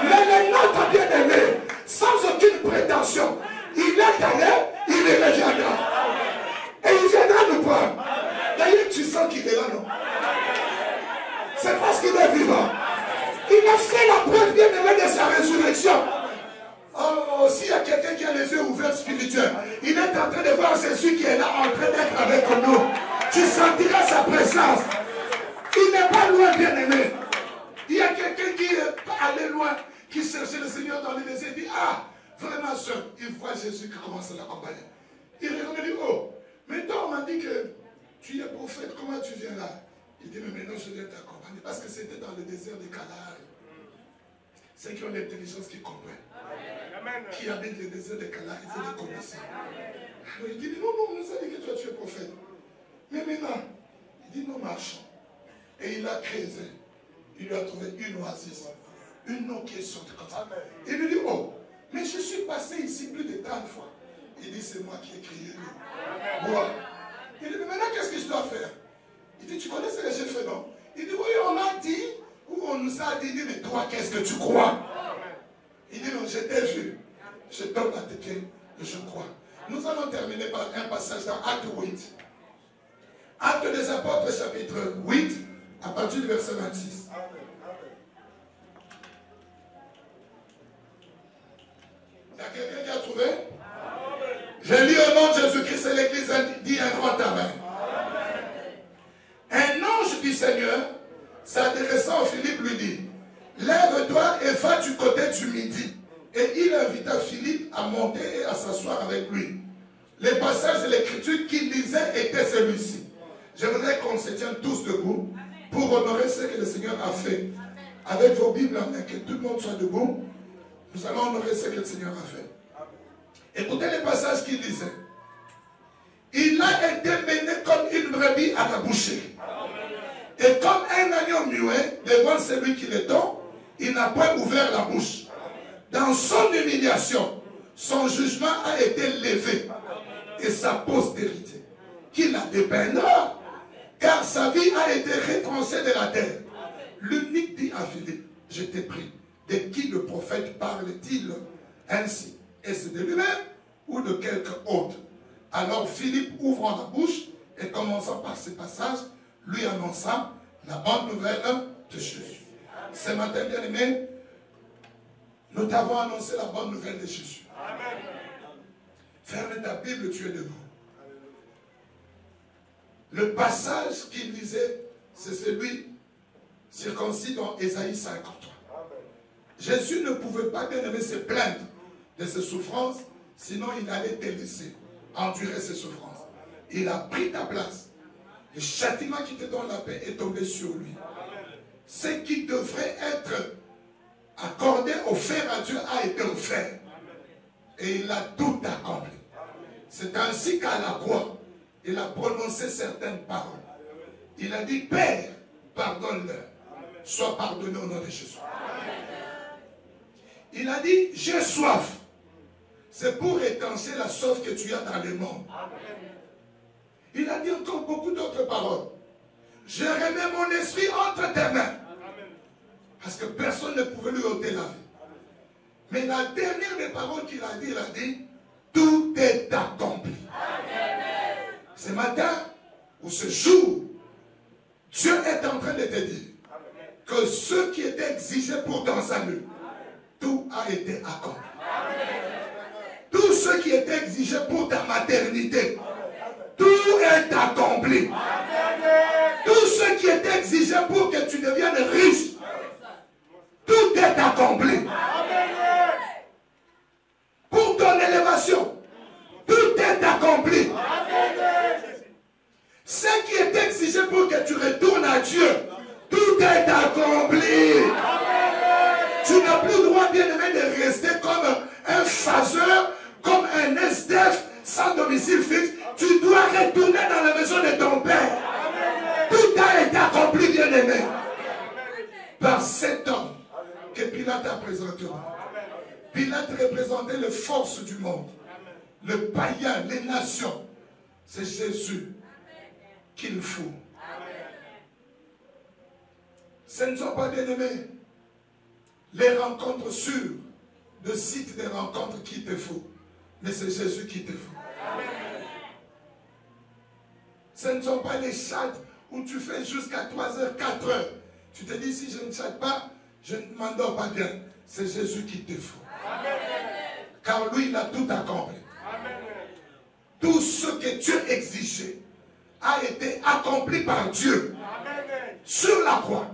Mais le nôtre bien-aimé, sans aucune prétention, il est allé, il reviendra. Et il viendra nous prendre. D'ailleurs, tu sens qu'il est là, non? C'est parce qu'il est vivant. Il a fait la preuve bien-aimé de sa résurrection. Oh, s'il y a quelqu'un qui a les yeux ouverts spirituels, il est en train de voir Jésus qui est là, en train d'être avec nous. Tu sentiras sa présence. Il n'est pas loin, bien-aimé. Il y a quelqu'un qui est allé loin, qui cherchait le Seigneur dans le désert. Il dit, ah, vraiment seul. Il voit Jésus qui commence à l'accompagner. Il regarde et dit, oh, mais toi, on m'a dit que tu es prophète, comment tu viens là? Il dit, mais maintenant je viens t'accompagner. Parce que c'était dans le désert de Kalahari. Ceux qui ont l'intelligence qui comprennent. Amen. Qui habitent le désert de Kalahari, ils ont des connaissances. Alors il dit, non, non, on nous a dit que toi tu es prophète. Mais maintenant, il dit, non, marchons. Et il a creusé. Il lui a trouvé une oasis. Une eau qui est sortie comme ça. Il lui dit, oh, mais je suis passé ici plus de 30 fois. Il dit, c'est moi qui ai créé l'eau. Bois. Il dit, mais maintenant, qu'est-ce que je dois faire? Il dit, tu connais ce que j'ai fait, non? Il dit, oui, on m'a dit, ou on nous a dit, mais toi, qu'est-ce que tu crois? Il dit, non, je t'ai vu. Je donne à tes pieds, je crois. Nous allons terminer par un passage dans Acte 8. Acte des Apôtres, chapitre 8, à partir du verset 26. Il y a quelqu'un qui a trouvé? J'ai lu au nom de Jésus-Christ et l'Église dit un grand amen. Un ange du Seigneur, s'adressant à Philippe, lui dit, lève-toi et va du côté du midi. Et il invita Philippe à monter et à s'asseoir avec lui. Les passages de l'Écriture qu'il lisait étaient celui-ci. Je voudrais qu'on se tienne tous debout pour honorer ce que le Seigneur a fait. Avec vos Bibles en main, que tout le monde soit debout. Nous allons honorer ce que le Seigneur a fait. Écoutez les passages qu'il lisait. Il a été mené comme une brebis à la boucherie. Et comme un agneau muet devant celui qui le tond, il n'a pas ouvert la bouche. Dans son humiliation, son jugement a été levé. Et sa postérité, qui la dépeindra, car sa vie a été retranchée de la terre. L'unique dit à Philippe, je t'ai pris. De qui le prophète parle-t-il ainsi? Est-ce de lui-même ou de quelque autre? Alors Philippe ouvre la bouche et commençant par ce passage, lui annonça la bonne nouvelle de Jésus. Ce matin, bien-aimé, nous t'avons annoncé la bonne nouvelle de Jésus. Amen. Ferme ta Bible, tu es debout. Le passage qu'il lisait, c'est celui circoncis dans Ésaïe 53. Jésus ne pouvait pas, bien-aimé, se plaindre de ses souffrances, sinon il allait te laisser endurer ses souffrances. Il a pris ta place. Le châtiment qui te donne la paix est tombé sur lui. Ce qui devrait être accordé, offert à Dieu, a été offert. Et il a tout accompli. C'est ainsi qu'à la croix, il a prononcé certaines paroles. Il a dit, Père, pardonne-leur. Sois pardonné au nom de Jésus. Il a dit, j'ai soif. c'est pour étancher la soif que tu as dans le monde. Il a dit encore beaucoup d'autres paroles. Je remets mon esprit entre tes mains. Parce que personne ne pouvait lui ôter la vie. Mais la dernière des paroles qu'il a dit, il a dit, tout est accompli. Ce matin, ou ce jour, Dieu est en train de te dire que ce qui était exigé pour ton salut, tout a été accompli. Tout ce qui était exigé pour ta maternité, tout est accompli. Tout ce qui était exigé pour que tu deviennes riche, tout est accompli. Pour ton élévation, tout est accompli. Ce qui est exigé pour que tu retournes à Dieu, tout est accompli. Tu n'as plus le droit, bien-aimé, de rester comme un phaseur, comme un SDF sans domicile fixe. Tu dois retourner dans la maison de ton Père. Tout a été accompli, bien-aimé, par cet homme que Pilate a présenté. Pilate représentait les forces du monde, le païen, les nations. C'est Jésus qu'il faut. Ce ne sont pas, bien-aimés, les rencontres sûres de sites de rencontres qu'il te faut, mais c'est Jésus qui te faut. Ce ne sont pas les chats où tu fais jusqu'à 3h, 4h. Tu te dis, si je ne chatte pas, je ne m'endors pas bien. C'est Jésus qui te faut. Car lui, il a tout accompli. Tout ce que Dieu exigeait a été accompli par Dieu sur la croix.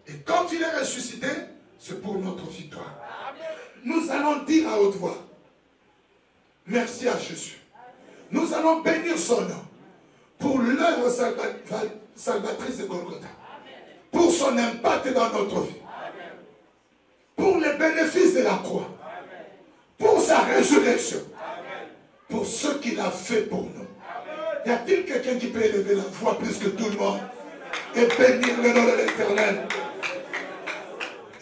Et quand il est ressuscité, c'est pour notre victoire. Nous allons dire à haute voix, merci à Jésus. Nous allons bénir son nom pour l'œuvre salvatrice de Golgotha, pour son impact dans notre vie, pour les bénéfices de la croix, pour sa résurrection, pour ce qu'il a fait pour nous. Y a-t-il quelqu'un qui peut élever la voix plus que tout le monde et bénir le nom de l'Éternel?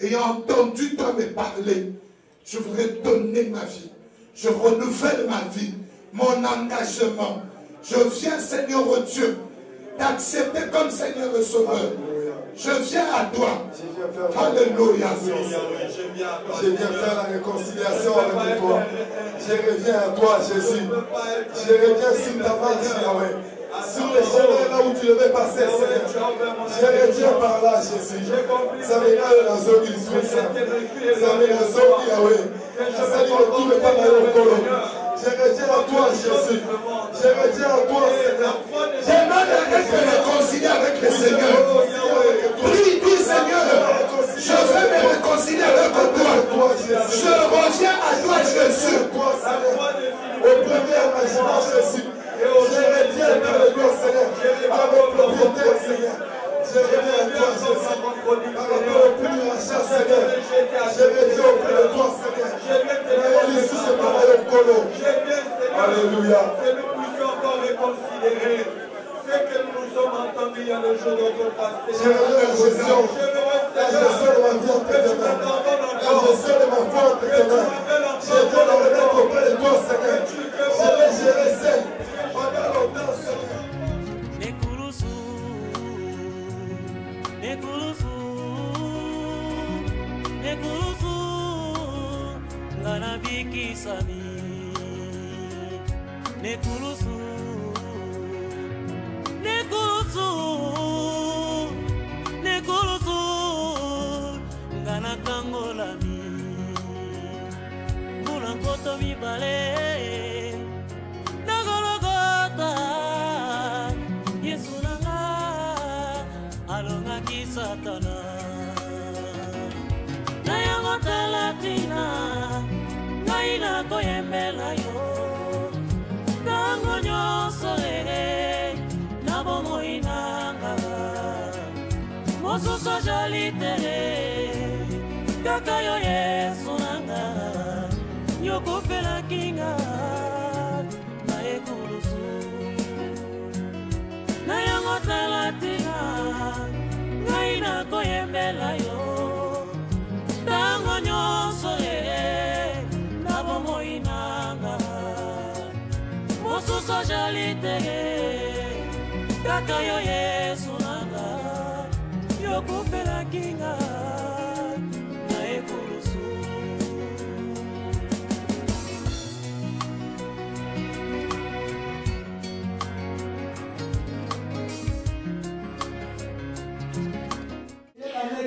Ayant entendu toi me parler, je voudrais donner ma vie. Je renouvelle ma vie, mon engagement. Je viens, Seigneur Dieu, t'accepter comme Seigneur et Sauveur. Je viens à toi. Alléluia. Je viens faire la réconciliation avec toi. Je reviens à toi, Jésus. Je reviens sur ta marche, Yahweh. Sur le chemin là où tu devais passer, Seigneur. Je reviens par là, Jésus. Ça m'ira la zone du Suisse. Ça m'ira la zone, Yahweh. Ça m'ira tout le temps dans le colo. Je reviens à toi, Jésus. Je reviens à toi, Seigneur. Demande à être réconcilié avec le Seigneur. Prie, dis Seigneur, je veux me réconcilier avec toi. Je reviens à toi, Jésus. Au premier engagement, Jésus. Je reviens dans le Dieu, Seigneur. Avec propriété, Seigneur. Je reviens à toi, Jésus. Par rapport au prix de la chasse, Seigneur. Je reviens auprès de toi, Seigneur. Jésus, c'est pas mal au colo. Alléluia. Que nous puissions encore réconsidérer ce que nous nous sommes entendus il y a le jour de notre passé. Je reviens à Jésus. La gestion de ma vie entre tes mains. La gestion de ma foi entre tes mains. Je viens le remettre auprès de toi, Seigneur. Je vais gérer seul. Pendant longtemps, Seigneur. Ngana kangolami Mulangoto mibale Nagologota Yesu nanga Alonga ki satana Nayangota latina Naina koyembela yo Tango nyoso lere Nabomo inanga Mosuso jalitere Kaka yo Yesu nanga Nyokopela kinga Na ekulusu Na yango talatina Ngaina koyembela yo Tango nyonso lere Nabomo ina ozali te kaka yo Yesu nanga yokopelaki nga na ekulusu.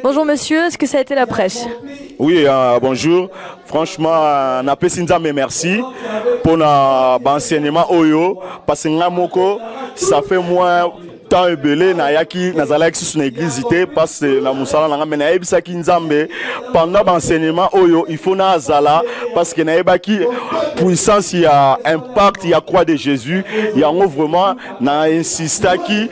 Bonjour monsieur, est-ce que ça a été la prêche? Oui, bonjour. Franchement, na pesinza me merci pour l'enseignement Oyo parce que ça fait moins temps belé na yaki nazala sur une église parce que la musala na mena ebisa ki nzambe pendant l'enseignement Oyo il faut na zala parce que na ebaki puissance il y a impact il y a croix de Jésus il y a vraiment na insista qui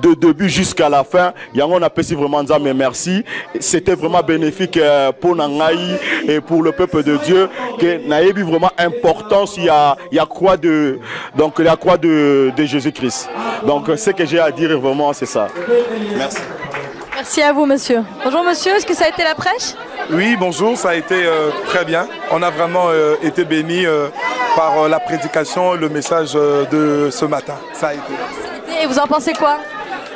de début jusqu'à la fin, on apprécie vraiment ça, mais merci. C'était vraiment bénéfique pour Nangaï et pour le peuple de Dieu. Que Naïbi vraiment importance, il y a croix de donc la croix de Jésus-Christ. Donc ce que j'ai à dire vraiment c'est ça. Merci. Merci à vous monsieur. Bonjour monsieur, est-ce que ça a été la prêche? Oui, bonjour, ça a été très bien. On a vraiment été bénis par la prédication, le message de ce matin. Ça a été. Et vous en pensez quoi?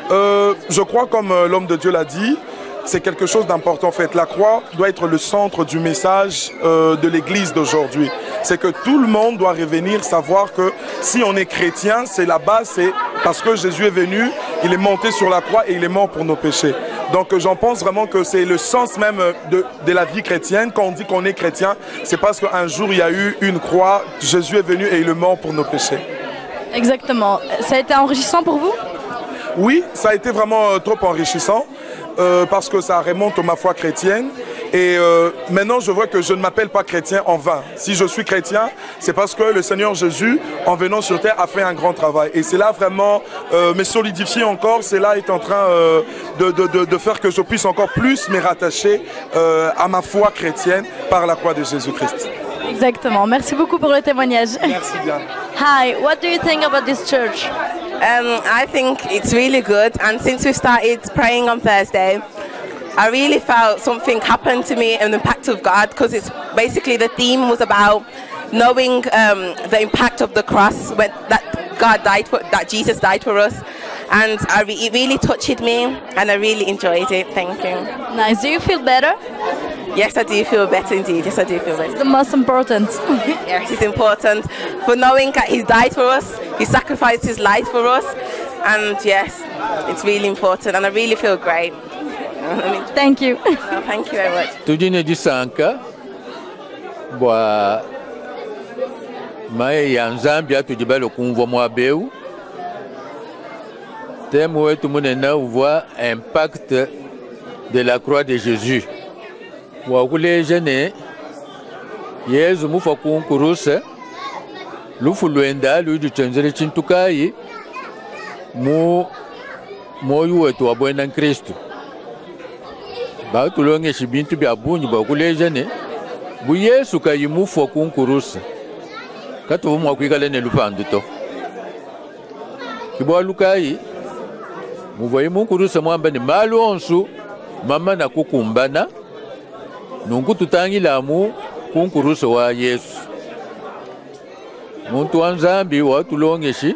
Je crois, comme l'homme de Dieu l'a dit, c'est quelque chose d'important. En fait, la croix doit être le centre du message de l'Église d'aujourd'hui. C'est que tout le monde doit revenir savoir que si on est chrétien, c'est la base, c'est parce que Jésus est venu, il est monté sur la croix et il est mort pour nos péchés. Donc j'en pense vraiment que c'est le sens même de la vie chrétienne. Quand on dit qu'on est chrétien, c'est parce qu'un jour il y a eu une croix, Jésus est venu et il est mort pour nos péchés. Exactement. Ça a été enrichissant pour vous? Oui, ça a été vraiment trop enrichissant parce que ça remonte à ma foi chrétienne. Et maintenant, je vois que je ne m'appelle pas chrétien en vain. Si je suis chrétien, c'est parce que le Seigneur Jésus, en venant sur terre, a fait un grand travail. Et c'est là vraiment me solidifier encore. C'est là est en train de faire que je puisse encore plus me rattacher à ma foi chrétienne par la croix de Jésus-Christ. Exactement. Merci beaucoup pour le témoignage. Merci bien. Hi, what do you think about this church? I think it's really good, and since we started praying on Thursday, I really felt something happen to me and the impact of God, because it's basically the theme was about knowing the impact of the cross, that Jesus died for us, and it really touched me, and I really enjoyed it. Thank you. Nice. Do you feel better? Yes, I do feel better indeed. Yes, I do feel better. It's the most important. Yes, it's important for knowing that He died for us, He sacrificed His life for us, and yes, it's really important, and I really feel great. Thank you. No, thank you very much. Tudine di sanka bwa mai ya Nzambia tudibalo kunvo mwa beu thème wetu munena voit impact de la croix de Jésus wa kulejene Yesu mufa kunkurusa lufu lwenda luju chenzere chintukai mu moyo wetu wa bwana Kristo ba tulonge shibintu bya bunyi ba kulejene bu Yesu kayimufu kunkurusa katu mu kwikala ne lupando to kibwa lukai muvoye munkurusa mwamba ni malu onsu mama na kukumbana nungu tutangila mu kunkurusa wa Yesu muntu wa Nzambi wa tulongeshi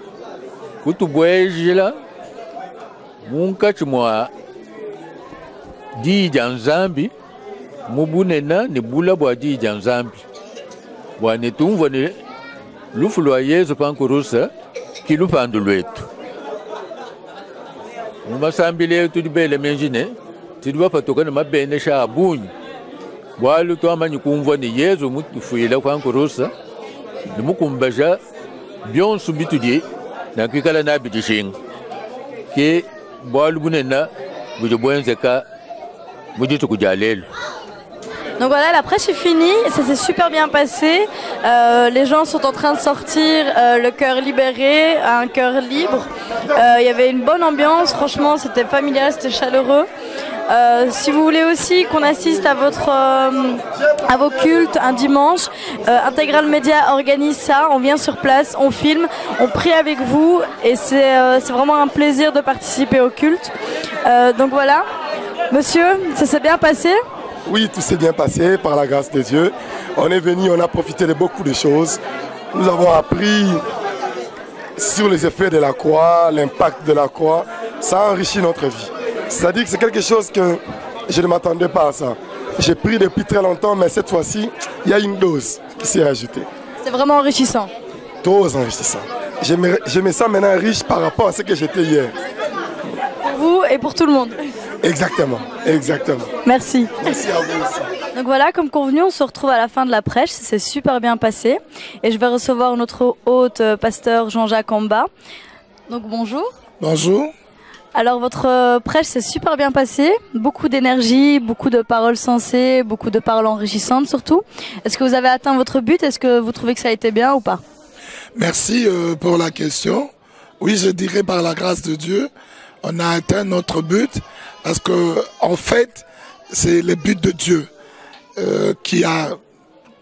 kutubwejila munkachi mwa dija Nzambi mubunena ni bula bwa dija Nzambi bwa netumva ni lufu lwa Yesu pankurusa kilupando lwetu mumasambile tudibele menjine tidwa patokana mabene sha abunyi bwalu twamanyi kumva ni Yesu mutufuila pankurusa nimukumbaja byonsu bitudie na kwikala na bitishinga ke bwalu bunena bujo bwenzeka bujo tukujalelo. Donc voilà, la prêche est finie, ça s'est super bien passé. Les gens sont en train de sortir, le cœur libéré, un cœur libre. Il y avait une bonne ambiance, franchement c'était familial, c'était chaleureux. Si vous voulez aussi qu'on assiste à vos cultes un dimanche, Intégral Média organise ça, on vient sur place, on filme, on prie avec vous et c'est vraiment un plaisir de participer au culte. Donc voilà, monsieur, ça s'est bien passé ? Oui, tout s'est bien passé par la grâce de Dieu. On est venu, on a profité de beaucoup de choses. Nous avons appris sur les effets de la croix, l'impact de la croix, ça a enrichi notre vie. C'est-à-dire que c'est quelque chose que je ne m'attendais pas à ça. J'ai pris depuis très longtemps, mais cette fois-ci, il y a une dose qui s'est ajoutée. C'est vraiment enrichissant. Trop enrichissant. Je me sens maintenant riche par rapport à ce que j'étais hier. Pour vous et pour tout le monde. Exactement, exactement. Merci. Merci à vous aussi. Donc voilà, comme convenu, on se retrouve à la fin de la prêche. C'est super bien passé. Et je vais recevoir notre hôte, pasteur Jean-Jacques Amba. Donc bonjour. Bonjour. Alors votre prêche s'est super bien passé. Beaucoup d'énergie, beaucoup de paroles sensées, beaucoup de paroles enrichissantes surtout. Est-ce que vous avez atteint votre but? Est-ce que vous trouvez que ça a été bien ou pas? Merci pour la question. Oui, je dirais par la grâce de Dieu, on a atteint notre but parce que en fait, c'est le but de Dieu qui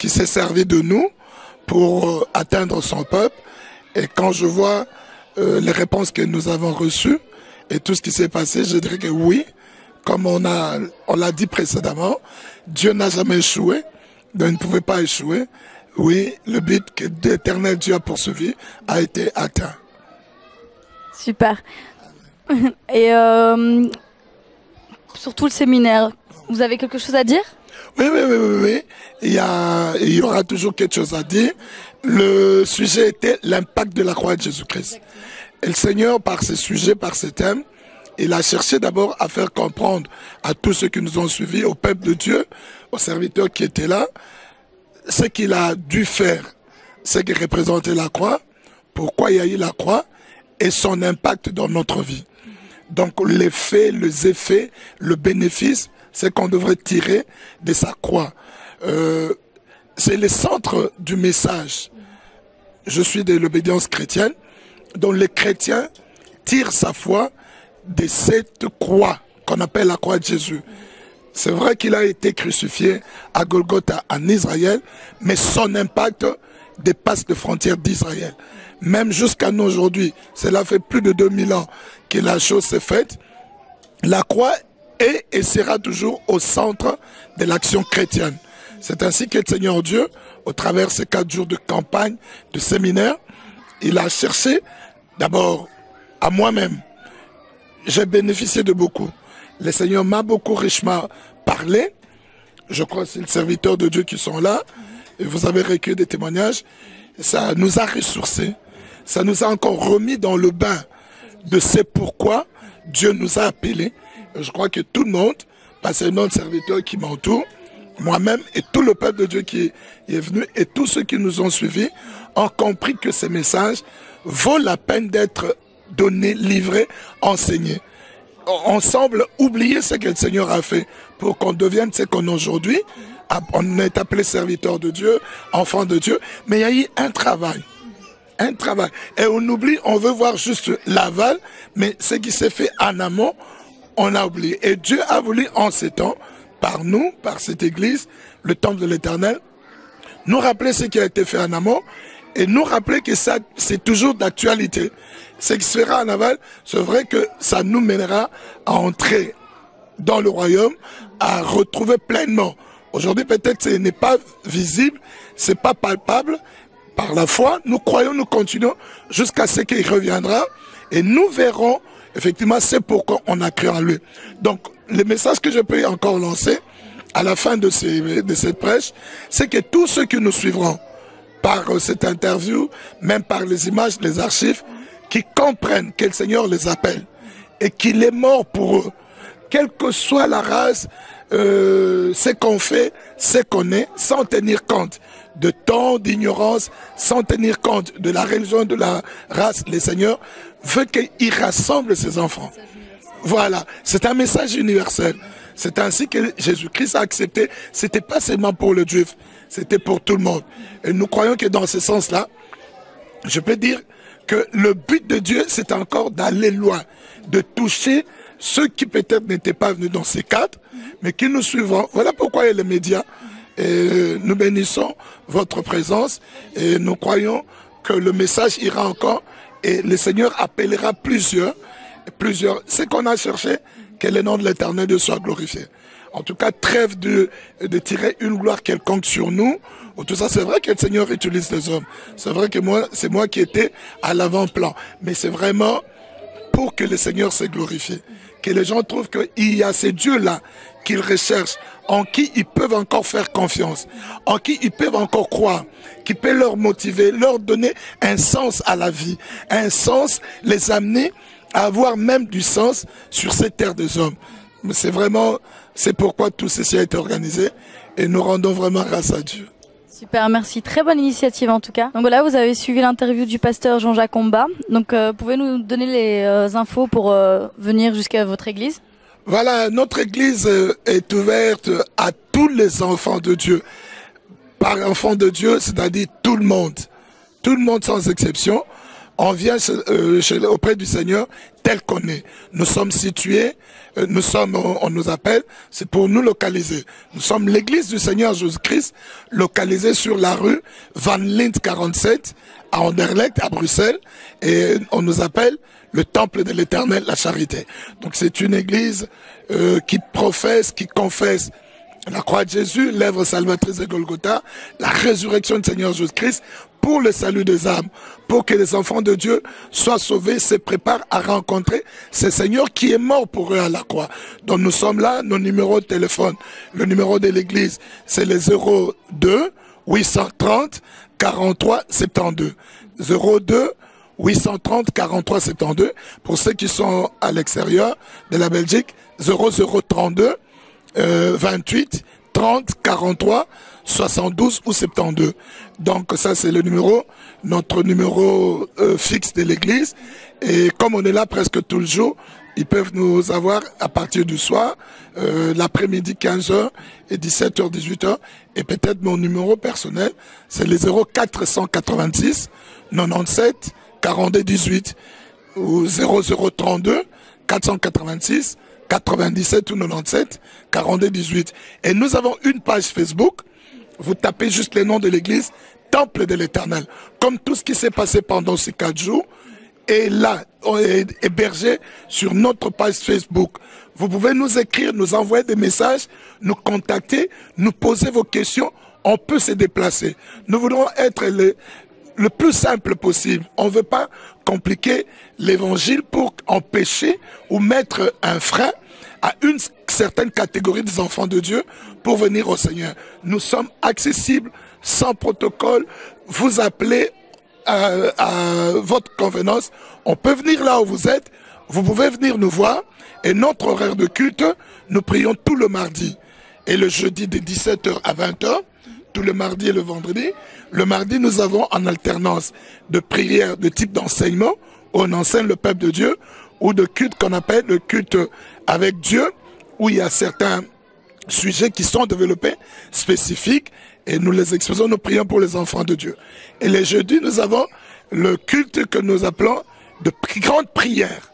s'est servi de nous pour atteindre son peuple. Et quand je vois les réponses que nous avons reçues et tout ce qui s'est passé, je dirais que oui, comme on l'a dit précédemment, Dieu n'a jamais échoué, donc il ne pouvait pas échouer. Oui, le but que l'éternel Dieu a poursuivi a été atteint. Super. Et sur tout le séminaire, vous avez quelque chose à dire? Oui. Il y aura toujours quelque chose à dire. Le sujet était l'impact de la croix de Jésus-Christ. Et le Seigneur, par ce sujet, par ce thème, il a cherché d'abord à faire comprendre à tous ceux qui nous ont suivis, au peuple de Dieu, aux serviteurs qui étaient là, ce qu'il a dû faire, ce qui représentait la croix, pourquoi il y a eu la croix et son impact dans notre vie. Donc l'effet, les effets, le bénéfice, c'est qu'on devrait tirer de sa croix. C'est le centre du message. Je suis de l'obédience chrétienne, dont les chrétiens tirent sa foi de cette croix qu'on appelle la croix de Jésus. C'est vrai qu'il a été crucifié à Golgotha en Israël, mais son impact dépasse les frontières d'Israël. Même jusqu'à nous aujourd'hui, cela fait plus de 2000 ans que la chose s'est faite. La croix est et sera toujours au centre de l'action chrétienne. C'est ainsi que le Seigneur Dieu, au travers de ces 4 jours de campagne, de séminaire, il a cherché d'abord à moi-même. J'ai bénéficié de beaucoup. Le Seigneur m'a beaucoup richement parlé. Je crois que c'est les serviteurs de Dieu qui sont là. Et vous avez recueilli des témoignages. Ça nous a ressourcés. Ça nous a encore remis dans le bain de ce pourquoi Dieu nous a appelés. Et je crois que tout le monde, parce que notre serviteur qui m'entoure, moi-même et tout le peuple de Dieu qui est venu et tous ceux qui nous ont suivis ont compris que ces messages vaut la peine d'être donnés, livrés, enseignés. On semble oublier ce que le Seigneur a fait pour qu'on devienne ce qu'on est aujourd'hui. On est appelé serviteur de Dieu, enfant de Dieu, mais il y a eu un travail. Un travail. Et on oublie, on veut voir juste l'aval, mais ce qui s'est fait en amont, on a oublié. Et Dieu a voulu en ces temps, par nous, par cette église, le temple de l'Éternel, nous rappeler ce qui a été fait en amont et nous rappeler que ça, c'est toujours d'actualité. Ce qui se fera en aval, c'est vrai que ça nous mènera à entrer dans le royaume, à retrouver pleinement. Aujourd'hui, peut-être ce n'est pas visible, c'est pas palpable. Par la foi, nous croyons, nous continuons jusqu'à ce qu'il reviendra et nous verrons effectivement c'est pourquoi on a cru en lui. Donc, le message que je peux encore lancer à la fin de cette prêche, c'est que tous ceux qui nous suivront par cette interview, même par les images, les archives, qui comprennent que le Seigneur les appelle et qu'il est mort pour eux, quelle que soit la race, ce qu'on fait, ce qu'on est, sans tenir compte de temps, d'ignorance, sans tenir compte de la religion, de la race, le Seigneur veut qu'il rassemble ses enfants. Voilà, c'est un message universel. C'est ainsi que Jésus-Christ a accepté. C'était pas seulement pour le juif, c'était pour tout le monde. Et nous croyons que dans ce sens-là, je peux dire que le but de Dieu, c'est encore d'aller loin, de toucher ceux qui peut-être n'étaient pas venus dans ces cadres, mais qui nous suivront. Voilà pourquoi il y a les médias. Et nous bénissons votre présence et nous croyons que le message ira encore et le Seigneur appellera plusieurs. C'est qu'on a cherché, que le nom de l'Éternel soit glorifié. en tout cas, trêve de tirer une gloire quelconque sur nous. Tout ça, c'est vrai que le Seigneur utilise les hommes. C'est vrai que c'est moi qui étais à l'avant-plan. Mais c'est vraiment pour que le Seigneur se glorifie. Que les gens trouvent qu'il y a ces dieux-là qu'ils recherchent, en qui ils peuvent encore faire confiance, en qui ils peuvent encore croire, qui peut leur motiver, leur donner un sens à la vie, un sens, les amener à avoir même du sens sur cette terre des hommes. C'est pourquoi tout ceci a été organisé et nous rendons vraiment grâce à Dieu. Super, merci. Très bonne initiative en tout cas. Donc voilà, vous avez suivi l'interview du pasteur Jean-Jacques Omba. Donc pouvez-vous nous donner les infos pour venir jusqu'à votre église? Voilà, notre église est ouverte à tous les enfants de Dieu. Par enfant de Dieu, c'est-à-dire tout le monde sans exception. On vient auprès du Seigneur tel qu'on est. Nous sommes situés, on nous appelle, c'est pour nous localiser. Nous sommes l'église du Seigneur Jésus-Christ, localisée sur la rue Van Lint 47, à Anderlecht, à Bruxelles, et on nous appelle le temple de l'Éternel, la charité. Donc c'est une église qui professe, qui confesse la croix de Jésus, l'œuvre salvatrice de Golgotha, la résurrection du Seigneur Jésus-Christ, pour le salut des âmes, pour que les enfants de Dieu soient sauvés, se préparent à rencontrer ce Seigneur qui est mort pour eux à la croix. Donc nous sommes là, nos numéros de téléphone, le numéro de l'église, c'est le 02 830 43 72. 02 830 43 72. Pour ceux qui sont à l'extérieur de la Belgique, 0032 28 30 43 72 ou 72. Donc ça c'est le numéro, notre numéro fixe de l'église. Et comme on est là presque tout le jour, ils peuvent nous avoir à partir du soir, l'après-midi 15h et 17h, 18h. Et peut-être mon numéro personnel, c'est le 0486 97 42 18 ou 0032 486 97 ou 97 42 18. Et nous avons une page Facebook. Vous tapez juste les noms de l'église, Temple de l'Éternel. Comme tout ce qui s'est passé pendant ces 4 jours est là, est hébergé sur notre page Facebook. Vous pouvez nous écrire, nous envoyer des messages, nous contacter, nous poser vos questions. On peut se déplacer. Nous voulons être le plus simple possible. On ne veut pas compliquer l'évangile pour empêcher ou mettre un frein à une certaine catégorie des enfants de Dieu pour venir au Seigneur. Nous sommes accessibles, sans protocole. Vous appelez à votre convenance. On peut venir là où vous êtes. Vous pouvez venir nous voir. Et notre horaire de culte, nous prions tout le mardi. Et le jeudi de 17h à 20h, tout le mardi et le vendredi. Le mardi, nous avons en alternance de prières de type d'enseignement, où on enseigne le peuple de Dieu, ou de culte qu'on appelle le culte avec Dieu, où il y a certains sujets qui sont développés, spécifiques, et nous les exposons, nous prions pour les enfants de Dieu. Et les jeudis, nous avons le culte que nous appelons de grande prière.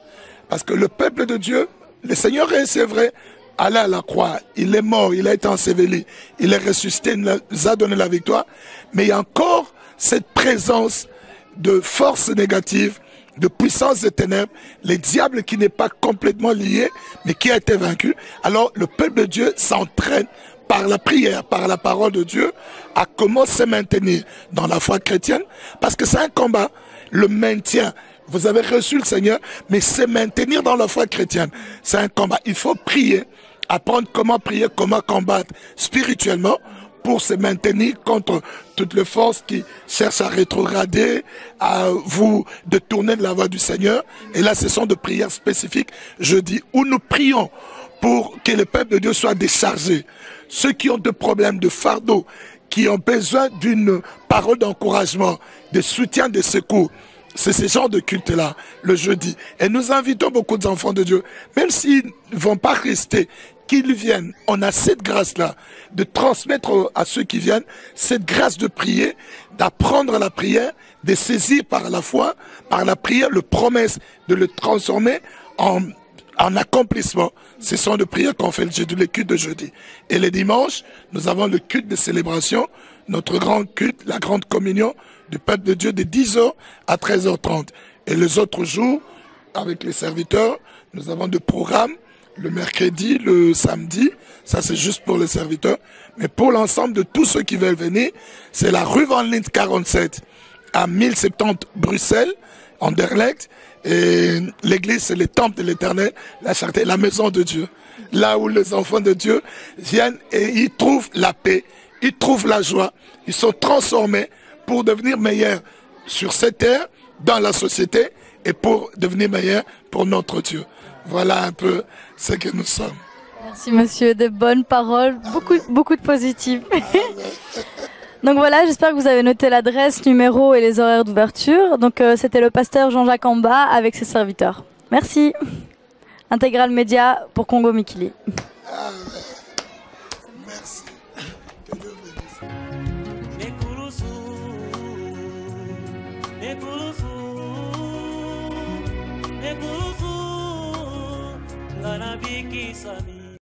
Parce que le peuple de Dieu, le Seigneur est, c'est vrai, allé à la croix, il est mort, il a été enseveli, il est ressuscité, il nous a donné la victoire, mais il y a encore cette présence de force négative, de puissance des ténèbres, les diables qui n'est pas complètement lié, mais qui a été vaincu. Alors le peuple de Dieu s'entraîne par la prière, par la parole de Dieu, à comment se maintenir dans la foi chrétienne, parce que c'est un combat, le maintien. Vous avez reçu le Seigneur, mais se maintenir dans la foi chrétienne, c'est un combat. Il faut prier, apprendre comment prier, comment combattre spirituellement, pour se maintenir contre toutes les forces qui cherchent à rétrograder, à vous détourner de la voie du Seigneur. Et là, ce sont des prières spécifiques, je dis, où nous prions pour que le peuple de Dieu soit déchargé. Ceux qui ont des problèmes de fardeau, qui ont besoin d'une parole d'encouragement, de soutien, de secours, c'est ce genre de culte-là, le jeudi. Et nous invitons beaucoup d'enfants de Dieu, même s'ils ne vont pas rester, qu'ils viennent. On a cette grâce-là de transmettre à ceux qui viennent cette grâce de prier, d'apprendre la prière, de saisir par la foi, par la prière, le promesse de le transformer en accomplissement. Ce sont des prières qu'on fait le jeudi, le culte de jeudi. Et les dimanches, nous avons le culte de célébration, notre grand culte, la grande communion du peuple de Dieu de 10h à 13h30. Et les autres jours, avec les serviteurs, nous avons des programmes le mercredi, le samedi. Ça, c'est juste pour les serviteurs. Mais pour l'ensemble de tous ceux qui veulent venir, c'est la rue Van Lint 47 à 1070 Bruxelles, Anderlecht. Et l'église, c'est le temple de l'Éternel, la charité, la maison de Dieu. Là où les enfants de Dieu viennent et ils trouvent la paix, ils trouvent la joie, ils sont transformés pour devenir meilleurs sur cette terre, dans la société et pour devenir meilleurs pour notre Dieu. Voilà un peu ce que nous sommes. Merci monsieur, de bonnes paroles, beaucoup de positifs. Donc voilà, j'espère que vous avez noté l'adresse, numéro et les horaires d'ouverture. Donc c'était le pasteur Jean-Jacques Amba avec ses serviteurs. Merci. Intégral Média pour Congo Mikili. Merci. Ngana biki sami